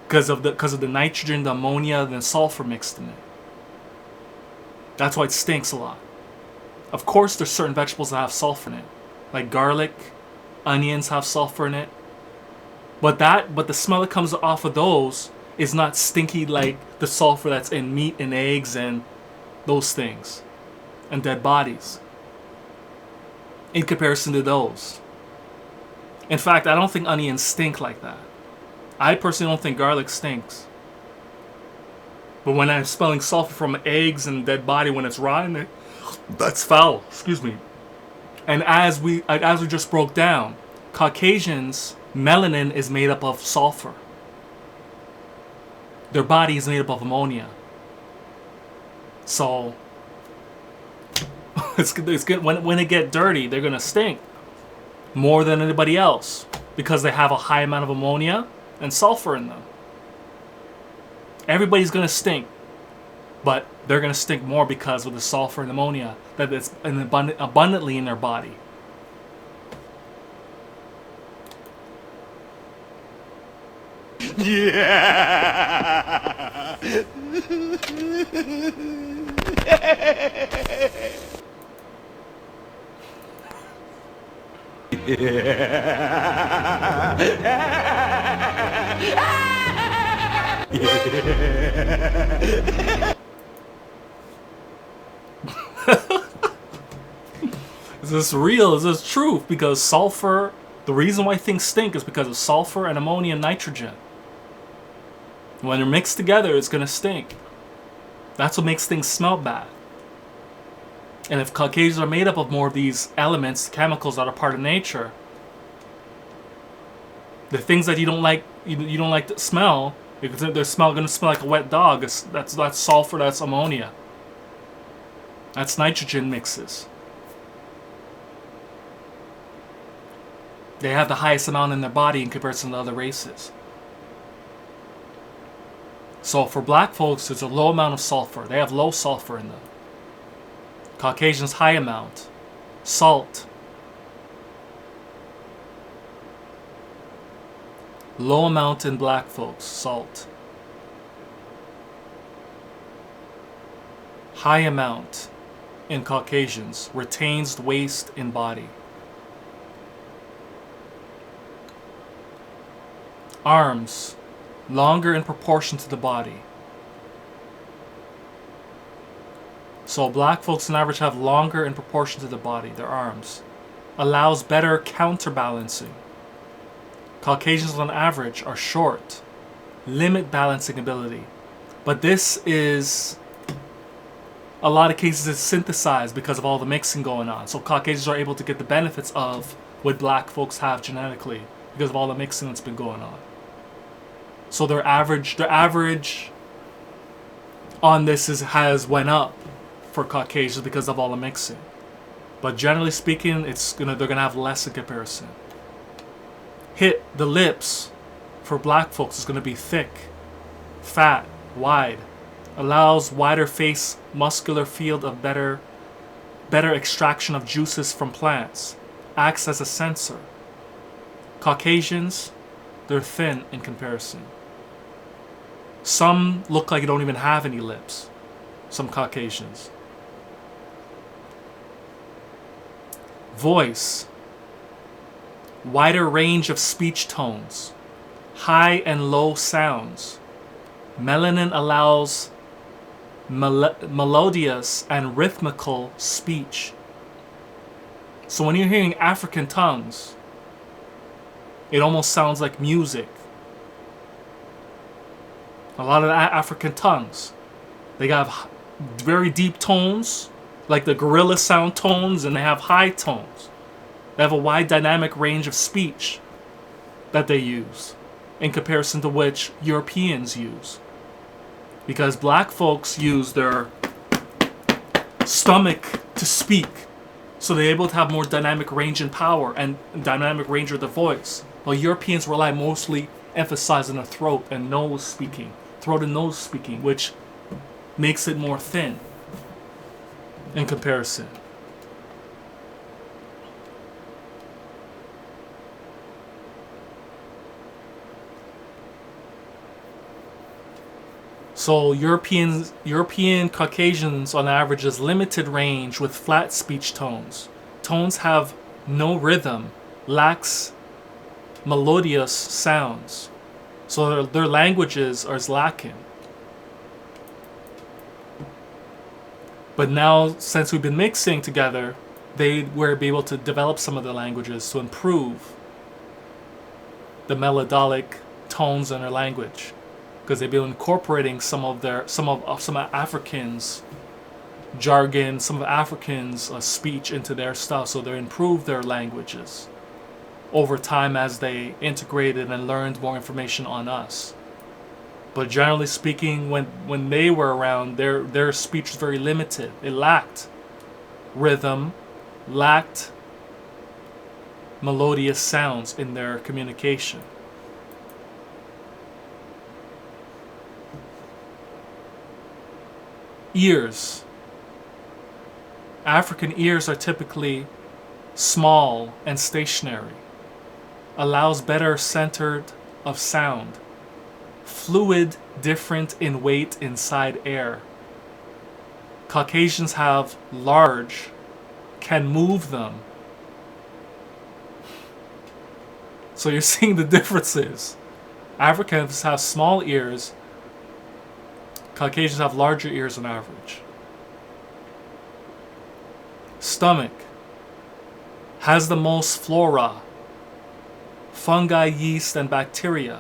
because of the nitrogen, the ammonia, and the sulfur mixed in it. That's why it stinks a lot. Of course, there's certain vegetables that have sulfur in it, like garlic, onions have sulfur in it. But the smell that comes off of those is not stinky like the sulfur that's in meat and eggs and those things, and dead bodies, in comparison to those. In fact, I don't think onions stink like that. I personally don't think garlic stinks. But when I'm smelling sulfur from eggs and dead body when it's raw in it, that's foul. Excuse me. And as we just broke down, Caucasians, melanin is made up of sulfur. Their body is made up of ammonia. So it's good. When they get dirty, they're gonna stink more than anybody else, because they have a high amount of ammonia and sulfur in them. Everybody's gonna stink, but they're gonna stink more because of the sulfur and ammonia that is abundantly in their body. Yeah. Is this real? Is this truth? Because sulfur, the reason why things stink is because of sulfur and ammonia and nitrogen. When they're mixed together, it's going to stink. That's what makes things smell bad. And if Caucasians are made up of more of these elements, chemicals that are part of nature, the things that you don't like to smell, because they're going to smell like a wet dog. That's sulfur, that's ammonia. That's nitrogen mixes. They have the highest amount in their body in comparison to other races. So for black folks, there's a low amount of sulfur. They have low sulfur in them. Caucasians, high amount. Salt. Low amount in black folks, salt. High amount in Caucasians, retains waste in body. Arms, longer in proportion to the body. So black folks on average have longer in proportion to the body, their arms. Allows better counterbalancing. Caucasians on average are short, limit balancing ability. But this is, a lot of cases, it's synthesized because of all the mixing going on. So Caucasians are able to get the benefits of what black folks have genetically because of all the mixing that's been going on. So their average on this has went up for Caucasians because of all the mixing. But generally speaking, they're gonna have less in comparison. The lips for black folks is gonna be thick, fat, wide. Allows wider face muscular field of better extraction of juices from plants. Acts as a sensor. Caucasians, they're thin in comparison. Some look like they don't even have any lips. Some Caucasians. Voice. Wider range of speech tones. High and low sounds. Melanin allows melodious and rhythmical speech. So when you're hearing African tongues, it almost sounds like music. A lot of African tongues, they have very deep tones, like the gorilla sound tones, and they have high tones. They have a wide dynamic range of speech that they use in comparison to which Europeans use. Because black folks use their stomach to speak, so they're able to have more dynamic range and power and dynamic range of the voice. While Europeans rely mostly emphasizing the throat and nose speaking. Throat and nose speaking, which makes it more thin in comparison. So European Caucasians on average is limited range with flat speech tones. Tones have no rhythm, lacks melodious sounds. So their languages are lacking. But now, since we've been mixing together, they were able to develop some of the languages to improve the melodic tones in their language, because they've been incorporating some of Africans' jargon, some of Africans' speech into their stuff, so they improved their languages over time as they integrated and learned more information on us. But generally speaking, when they were around, their speech was very limited. It lacked rhythm, lacked melodious sounds in their communication. Ears. African ears are typically small and stationary. Allows better centered of sound. Fluid different in weight inside air. Caucasians have large, can move them. So you're seeing the differences. Africans have small ears, Caucasians have larger ears on average. Stomach has the most flora, fungi, yeast, and bacteria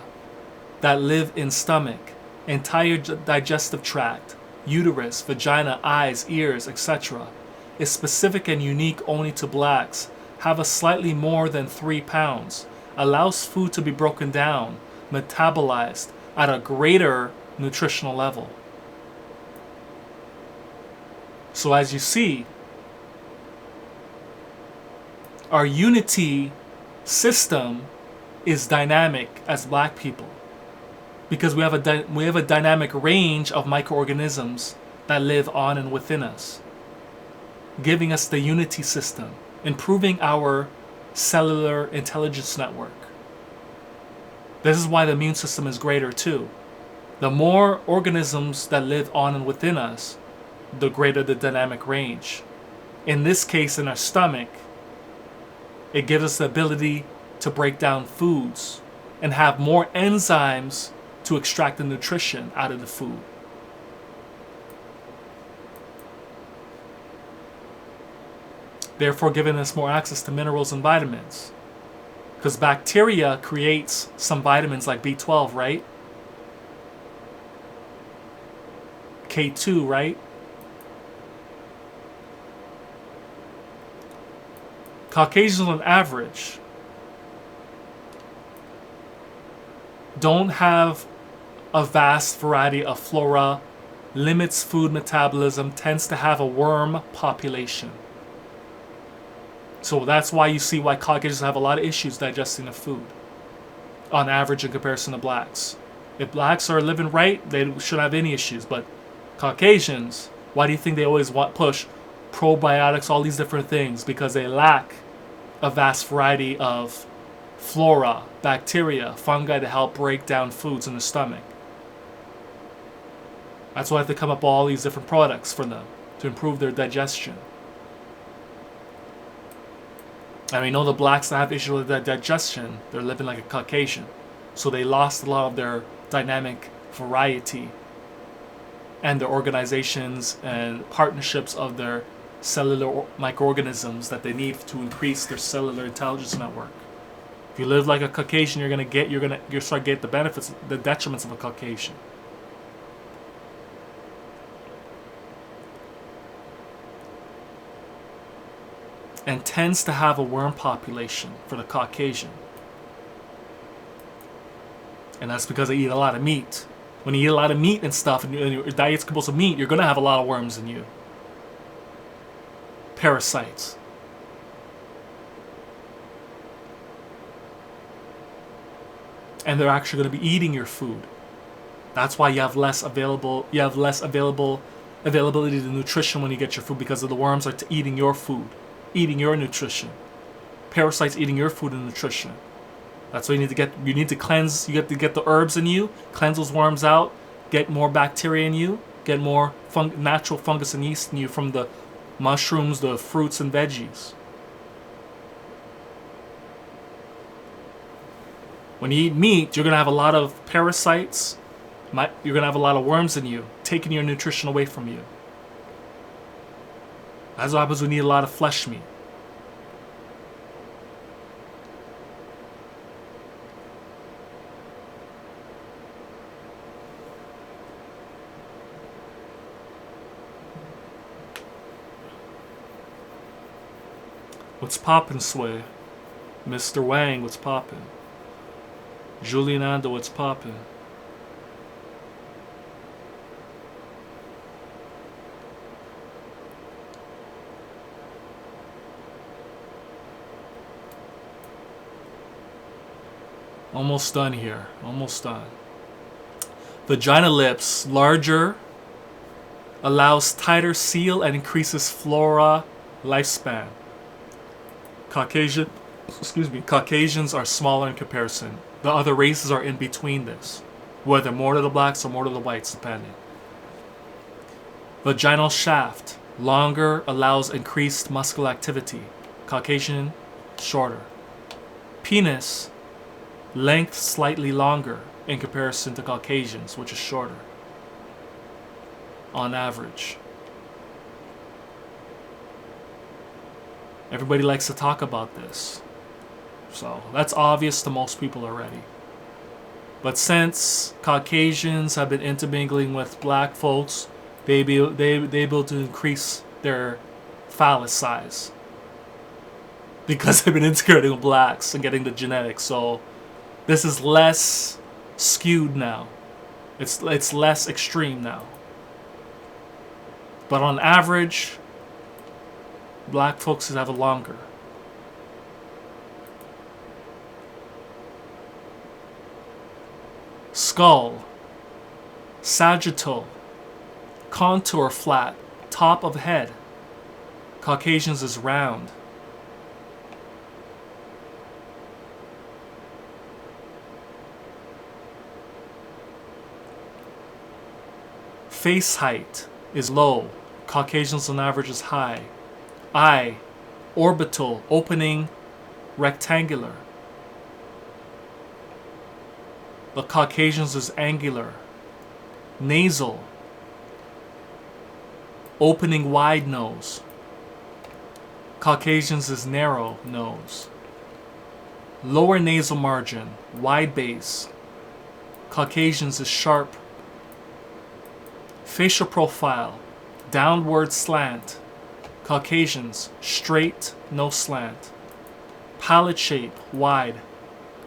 that live in stomach, entire digestive tract, uterus, vagina, eyes, ears, etc. is specific and unique only to blacks, have a slightly more than 3 pounds, allows food to be broken down, metabolized at a greater nutritional level. So as you see, our unity system is dynamic as black people because we have a dynamic range of microorganisms that live on and within us, giving us the unity system, improving our cellular intelligence network. This is why the immune system is greater too. The more organisms that live on and within us, the greater the dynamic range. In this case, in our stomach, it gives us the ability to break down foods and have more enzymes to extract the nutrition out of the food. Therefore giving us more access to minerals and vitamins. Because bacteria creates some vitamins like B12, right? K2, right? Caucasians on average don't have a vast variety of flora, limits food metabolism, tends to have a worm population. So that's why you see why Caucasians have a lot of issues digesting the food on average in comparison to blacks. If blacks are living right, they shouldn't have any issues. But Caucasians, why do you think they always push probiotics, all these different things? Because they lack a vast variety of flora, bacteria, fungi to help break down foods in the stomach. That's why I have to come up with all these different products for them to improve their digestion. And we know the blacks that have issues with their digestion, they're living like a Caucasian. So they lost a lot of their dynamic variety and their organizations and partnerships of their cellular microorganisms that they need to increase their cellular intelligence network. If you live like a Caucasian, you're start get the benefits, the detriments of a Caucasian. And tends to have a worm population for the Caucasian. And that's because they eat a lot of meat. When you eat a lot of meat and stuff, and your diet's composed of meat, you're going to have a lot of worms in you. Parasites. And they're actually going to be eating your food. That's why you have less availability to nutrition when you get your food, because of the worms are eating your food, eating your nutrition. Parasites eating your food and nutrition. That's why you need to cleanse. You have to get the herbs in you, cleanse those worms out, get more bacteria in you, get more natural fungus and yeast in you from the mushrooms, the fruits and veggies. When you eat meat, you're going to have a lot of parasites. You're going to have a lot of worms in you, taking your nutrition away from you. That's what happens when you eat a lot of flesh meat. What's poppin', Sway? Mr. Wang, what's poppin'? Julian Ando, what's poppin'? Almost done here. Almost done. Vagina lips, larger, allows tighter seal and increases flora lifespan. Caucasians are smaller in comparison. The other races are in between this, whether more to the blacks or more to the whites, depending. Vaginal shaft, longer, allows increased muscular activity. Caucasian, shorter. Penis, length slightly longer in comparison to Caucasians, which is shorter. on average. Everybody likes to talk about this. So that's obvious to most people already. But since Caucasians have been intermingling with black folks, they able to increase their phallus size. Because they've been integrating with blacks and getting the genetics. So this is less skewed now. It's less extreme now. But on average, black folks have it longer. Skull, sagittal, contour flat, top of head. Caucasians is round. Face height is low. Caucasians on average is high. Eye, orbital, opening, rectangular. The Caucasians is angular. Nasal, opening wide nose. Caucasians is narrow nose. Lower nasal margin, wide base. Caucasians is sharp. Facial profile, downward slant. Caucasians, straight, no slant. Palate shape, wide.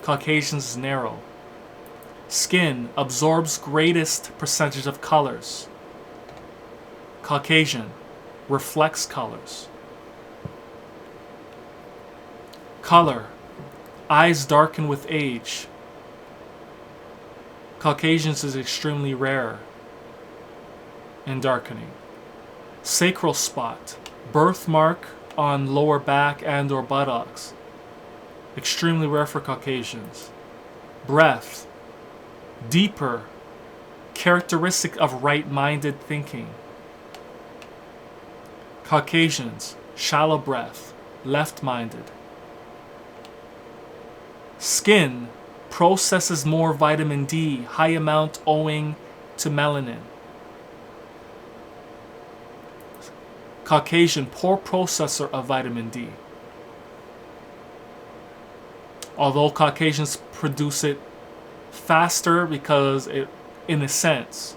Caucasians is narrow. Skin absorbs greatest percentage of colors. Caucasian reflects colors. Color, eyes darken with age. Caucasians is extremely rare in darkening. Sacral spot, birthmark on lower back and or buttocks. Extremely rare for Caucasians. Breath, deeper, characteristic of right-minded thinking. Caucasians, shallow breath, left-minded. Skin processes more vitamin D, high amount owing to melanin. Caucasian, poor processor of vitamin D. Although Caucasians produce it faster because it, in a sense,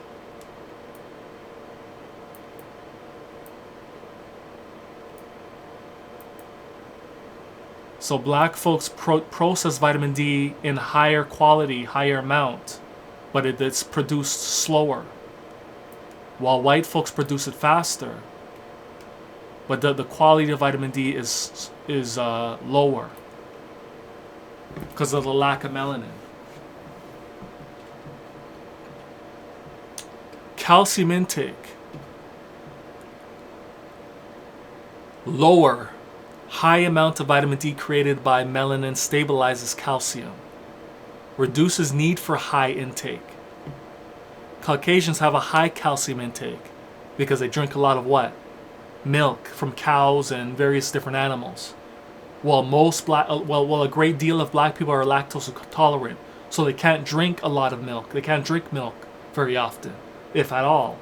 so black folks process vitamin D in higher quality, higher amount, but it's produced slower, while white folks produce it faster, but the quality of vitamin D is lower because of the lack of melanin. Calcium intake, lower. High amount of vitamin D created by melanin stabilizes calcium, reduces need for high intake. Caucasians have a high calcium intake because they drink a lot of what? Milk from cows and various different animals. While a great deal of black people are lactose intolerant, so they can't drink a lot of milk. They can't drink milk very often, if at all.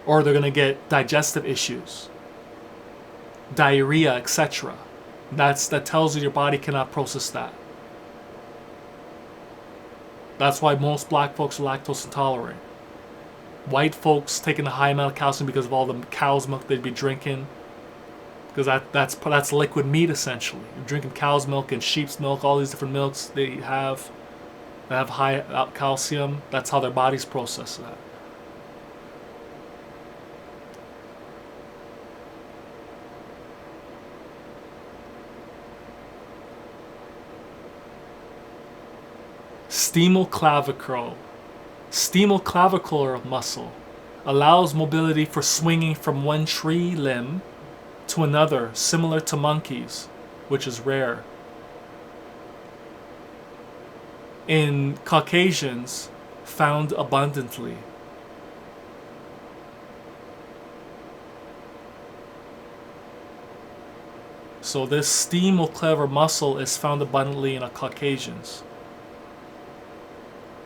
Or they're going to get digestive issues, diarrhea, etc. That tells you your body cannot process that. That's why most black folks are lactose intolerant. White folks taking a high amount of calcium because of all the cow's milk they'd be drinking, because that's liquid meat essentially. You're drinking cow's milk and sheep's milk, all these different milks they have high calcium. That's how their bodies process that. Sternoclavicular muscle allows mobility for swinging from one tree limb to another, similar to monkeys, which is rare. In Caucasians, found abundantly. So this sternoclavicular muscle is found abundantly in Caucasians,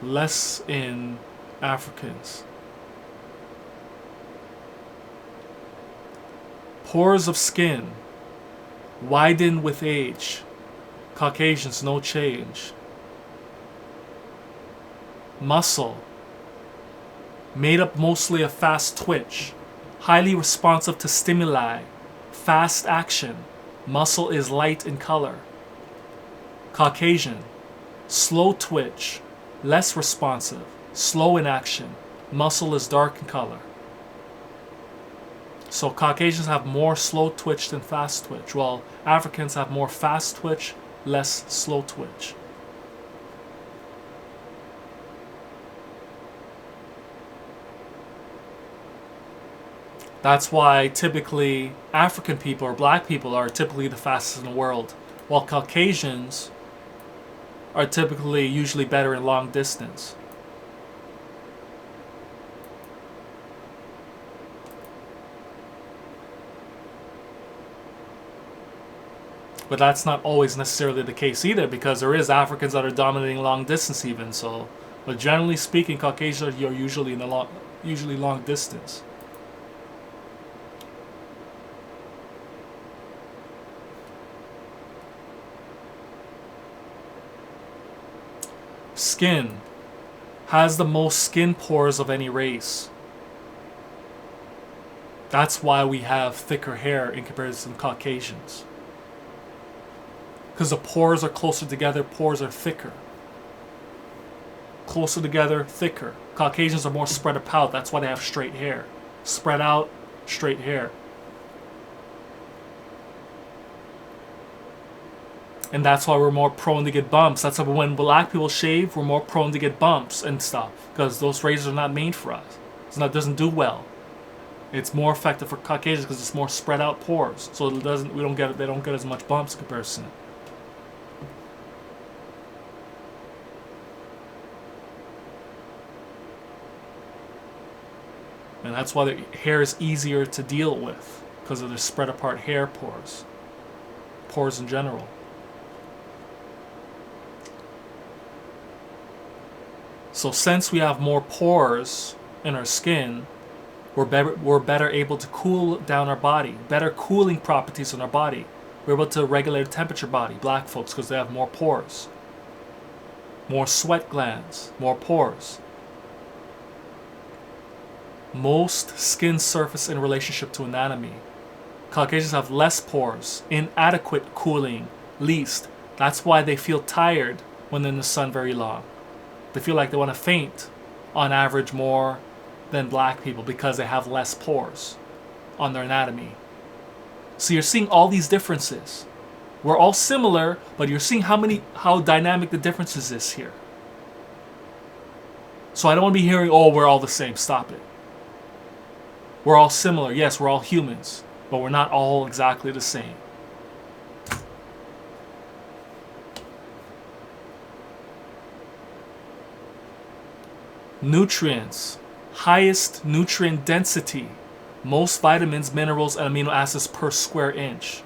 less in Africans. Pores of skin widen with age. Caucasians, no change. Muscle made up mostly of fast twitch, highly responsive to stimuli, fast action. Muscle is light in color. Caucasian, slow twitch, less responsive, slow in action. Muscle is dark in color. So Caucasians have more slow twitch than fast twitch, while Africans have more fast twitch, less slow twitch. That's why typically African people or black people are typically the fastest in the world, while Caucasians are typically usually better in long distance. But that's not always necessarily the case either, because there is Africans that are dominating long distance even. So, but generally speaking, Caucasians are usually in the usually long distance. Skin has the most skin pores of any race. That's why we have thicker hair in comparison to Caucasians. Because the pores are closer together, pores are thicker. Closer together, thicker. Caucasians are more spread out, that's why they have straight hair. Spread out, straight hair. And that's why we're more prone to get bumps. That's why when black people shave, we're more prone to get bumps and stuff. Because those razors are not made for us. It doesn't do well. It's more effective for Caucasians because it's more spread out pores. So they don't get as much bumps in comparison. And that's why the hair is easier to deal with, because of the spread apart hair pores. Pores in general. So since we have more pores in our skin, we're better able to cool down our body. Better cooling properties in our body. We're able to regulate temperature body, black folks, because they have more pores. More sweat glands, more pores. Most skin surface in relationship to anatomy. Caucasians have less pores, inadequate cooling, least. That's why they feel tired when they're in the sun very long. They feel like they want to faint on average more than black people because they have less pores on their anatomy. So you're seeing all these differences. We're all similar, but you're seeing how dynamic the differences is here. So I don't want to be hearing, oh, we're all the same. Stop it. We're all similar. Yes, we're all humans, but we're not all exactly the same. Nutrients. Highest nutrient density. Most vitamins, minerals, and amino acids per square inch.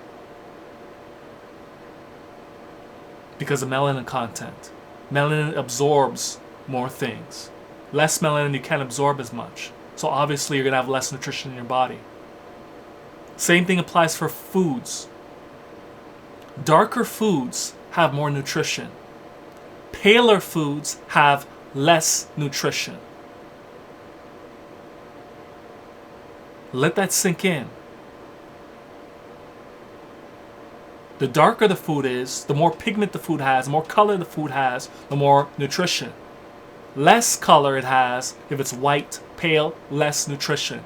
Because of melanin content. Melanin absorbs more things. Less melanin, you can't absorb as much. So obviously you're going to have less nutrition in your body. Same thing applies for foods. Darker foods have more nutrition. Paler foods have less nutrition. Let that sink in. The darker the food is, the more pigment the food has, the more color the food has, the more nutrition. Less color it has, if it's white, pale, less nutrition.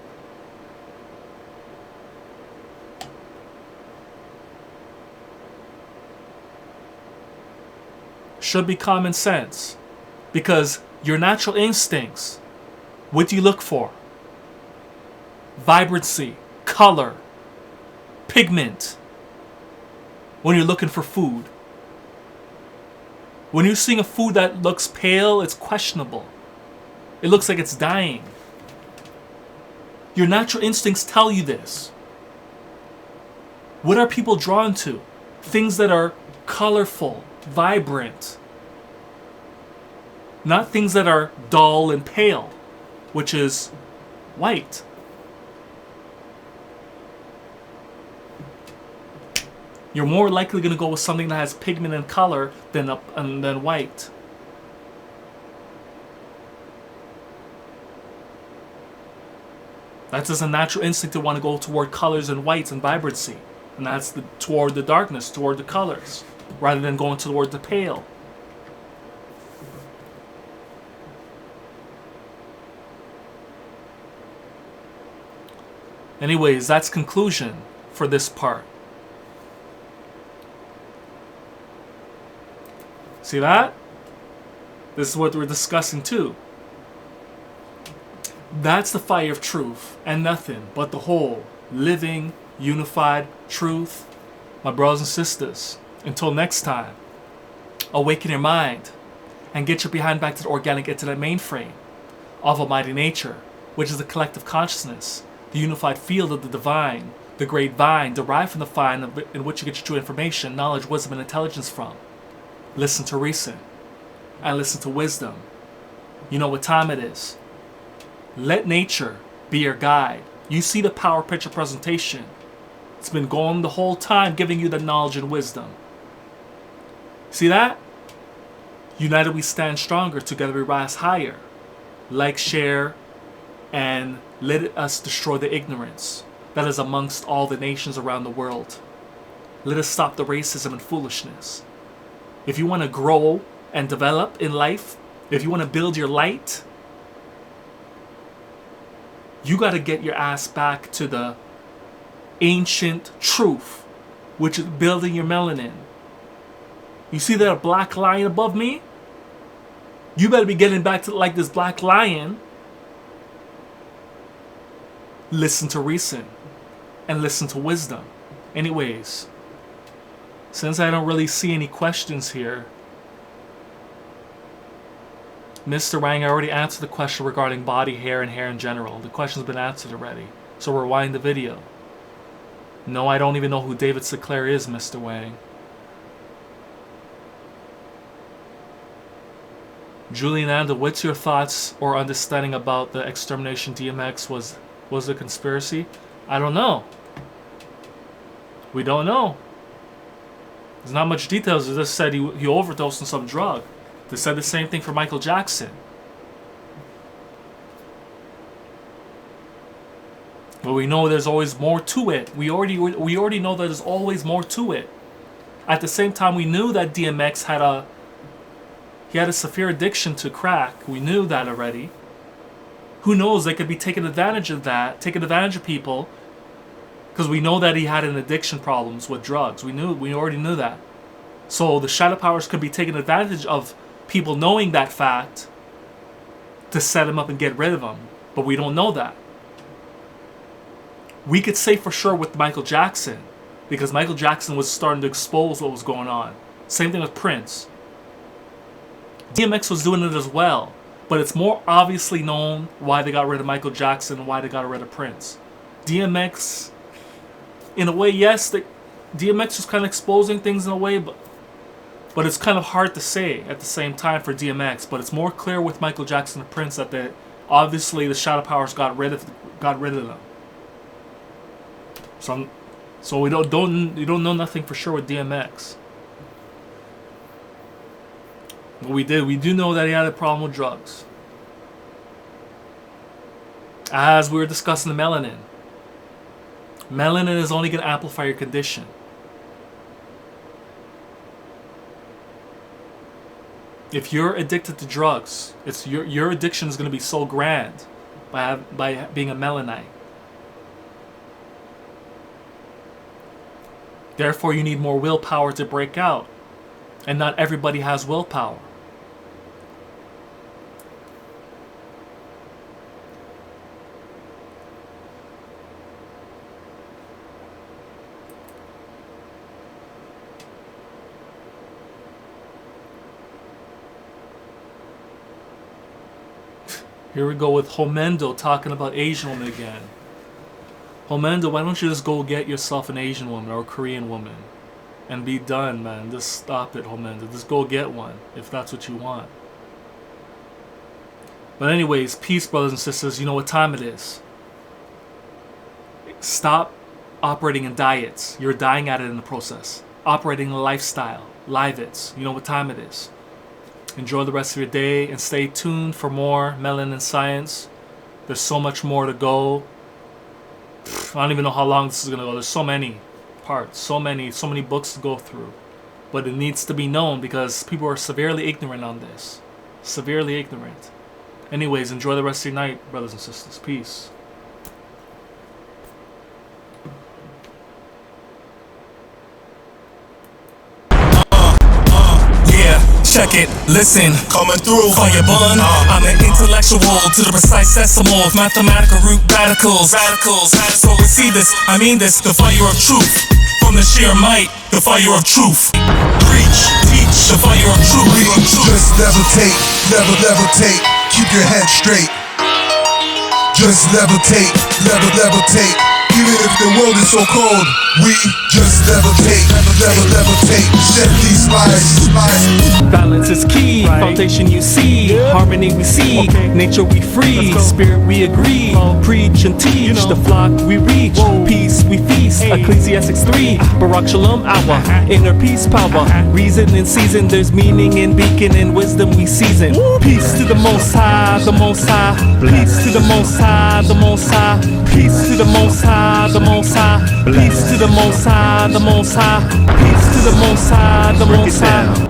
Should be common sense. Because your natural instincts, what do you look for? Vibrancy, color, pigment. When you're looking for food. When you're seeing a food that looks pale, it's questionable. It looks like it's dying. Your natural instincts tell you this. What are people drawn to? Things that are colorful, vibrant. Not things that are dull and pale, which is white. You're more likely going to go with something that has pigment and color than white. That's just a natural instinct to want to go toward colors and whites and vibrancy. And that's toward the darkness, toward the colors, rather than going toward the pale. Anyways, that's conclusion for this part. See that? This is what we're discussing too. That's the fire of truth, and nothing but the whole, living, unified truth. My brothers and sisters, until next time, awaken your mind and get your behind back to the organic internet mainframe of Almighty Nature, which is the collective consciousness, the unified field of the divine, the great vine derived from the vine in which you get your true information, knowledge, wisdom, and intelligence from. Listen to reason and listen to wisdom. You know what time it is. Let nature be your guide. You see the power picture presentation. It's been going the whole time giving you the knowledge and wisdom. See that? United we stand stronger, together we rise higher. Like, share, and let us destroy the ignorance that is amongst all the nations around the world. Let us stop the racism and foolishness. If you want to grow and develop in life, if you want to build your light, you got to get your ass back to the ancient truth, which is building your melanin. You see that black lion above me? You better be getting back to like this black lion. Listen to reason and listen to wisdom. Anyways, since I don't really see any questions here, Mr. Wang, I already answered the question regarding body hair and hair in general. The question's been answered already. So rewind the video. No, I don't even know who David Sinclair is, Mr. Wang. Julian Anda, what's your thoughts or understanding about the extermination DMX was a conspiracy? I don't know. We don't know. There's not much details. They just said he overdosed on some drug. They said the same thing for Michael Jackson. But we know there's always more to it. We already know that there's always more to it. At the same time, we knew that DMX had a severe addiction to crack. We knew that already. Who knows? They could be taking advantage of that, taking advantage of people, because we know that he had an addiction problems with drugs. We already knew that. So the shadow powers could be taking advantage of people knowing that fact to set him up and get rid of him. But we don't know that. We could say for sure with Michael Jackson, because Michael Jackson was starting to expose what was going on. Same thing with Prince. DMX was doing it as well, but it's more obviously known why they got rid of Michael Jackson and why they got rid of Prince. DMX, in a way, yes, DMX was kind of exposing things in a way, but it's kind of hard to say at the same time for DMX. But it's more clear with Michael Jackson and Prince that obviously the shadow powers got rid of them. So we don't know nothing for sure with DMX. But we do know that he had a problem with drugs. As we were discussing the melanin. Melanin is only going to amplify your condition. If you're addicted to drugs, it's your addiction is going to be so grand by being a melanite. Therefore, you need more willpower to break out. And not everybody has willpower. Here we go with Homendo talking about Asian woman again. Homendo, why don't you just go get yourself an Asian woman or a Korean woman and be done, man. Just stop it, Homendo. Just go get one if that's what you want. But anyways, peace, brothers and sisters. You know what time it is. Stop operating in diets, you're dying at it in the process. Operating in a lifestyle, live it, you know what time it is. Enjoy the rest of your day and stay tuned for more Melanin Science. There's so much more to go. I don't even know how long this is gonna go. There's so many parts, so many books to go through. But it needs to be known because people are severely ignorant on this. Severely ignorant. Anyways, enjoy the rest of your night, brothers and sisters. Peace. Check it, listen, coming through, fire bun. I'm an intellectual to the precise decimals, mathematical root radicals. So we see this, I mean this, the fire of truth. From the sheer might, the fire of truth. Preach, teach, the fire of truth. Just levitate, levitate. Keep your head straight. Just levitate, levitate. Even if the world is so cold, we just levitate, levitate. Shed these lies. Balance is key, foundation you see, harmony we see, nature we free, spirit we agree, preach and teach, the flock we reach, peace we feast, Ecclesiastics 3, Barak Shalom hour, inner peace power, reason in season, there's meaning in beacon and wisdom we season. Peace to the Most High, the Most High, peace to the Most High, the Most High, peace to the Most High, the Most High, peace to the Most High, the Most High, peace to the Most High, the Most High.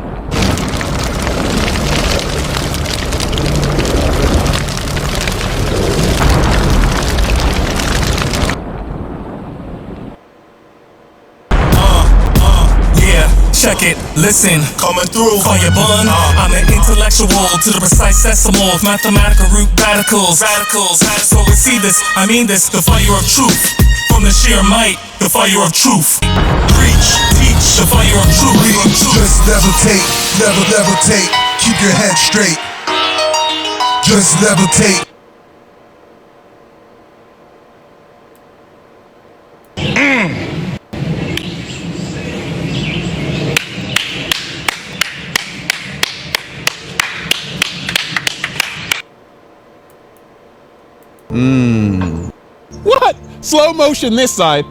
Check it, listen, coming through, fire bun. I'm an intellectual to the precise decimals, mathematical root radicals. So we see this, I mean this, the fire of truth. From the sheer might, the fire of truth. Preach, teach, the fire of truth. Just levitate, levitate. Keep your head straight. Just levitate. What? Slow motion this side.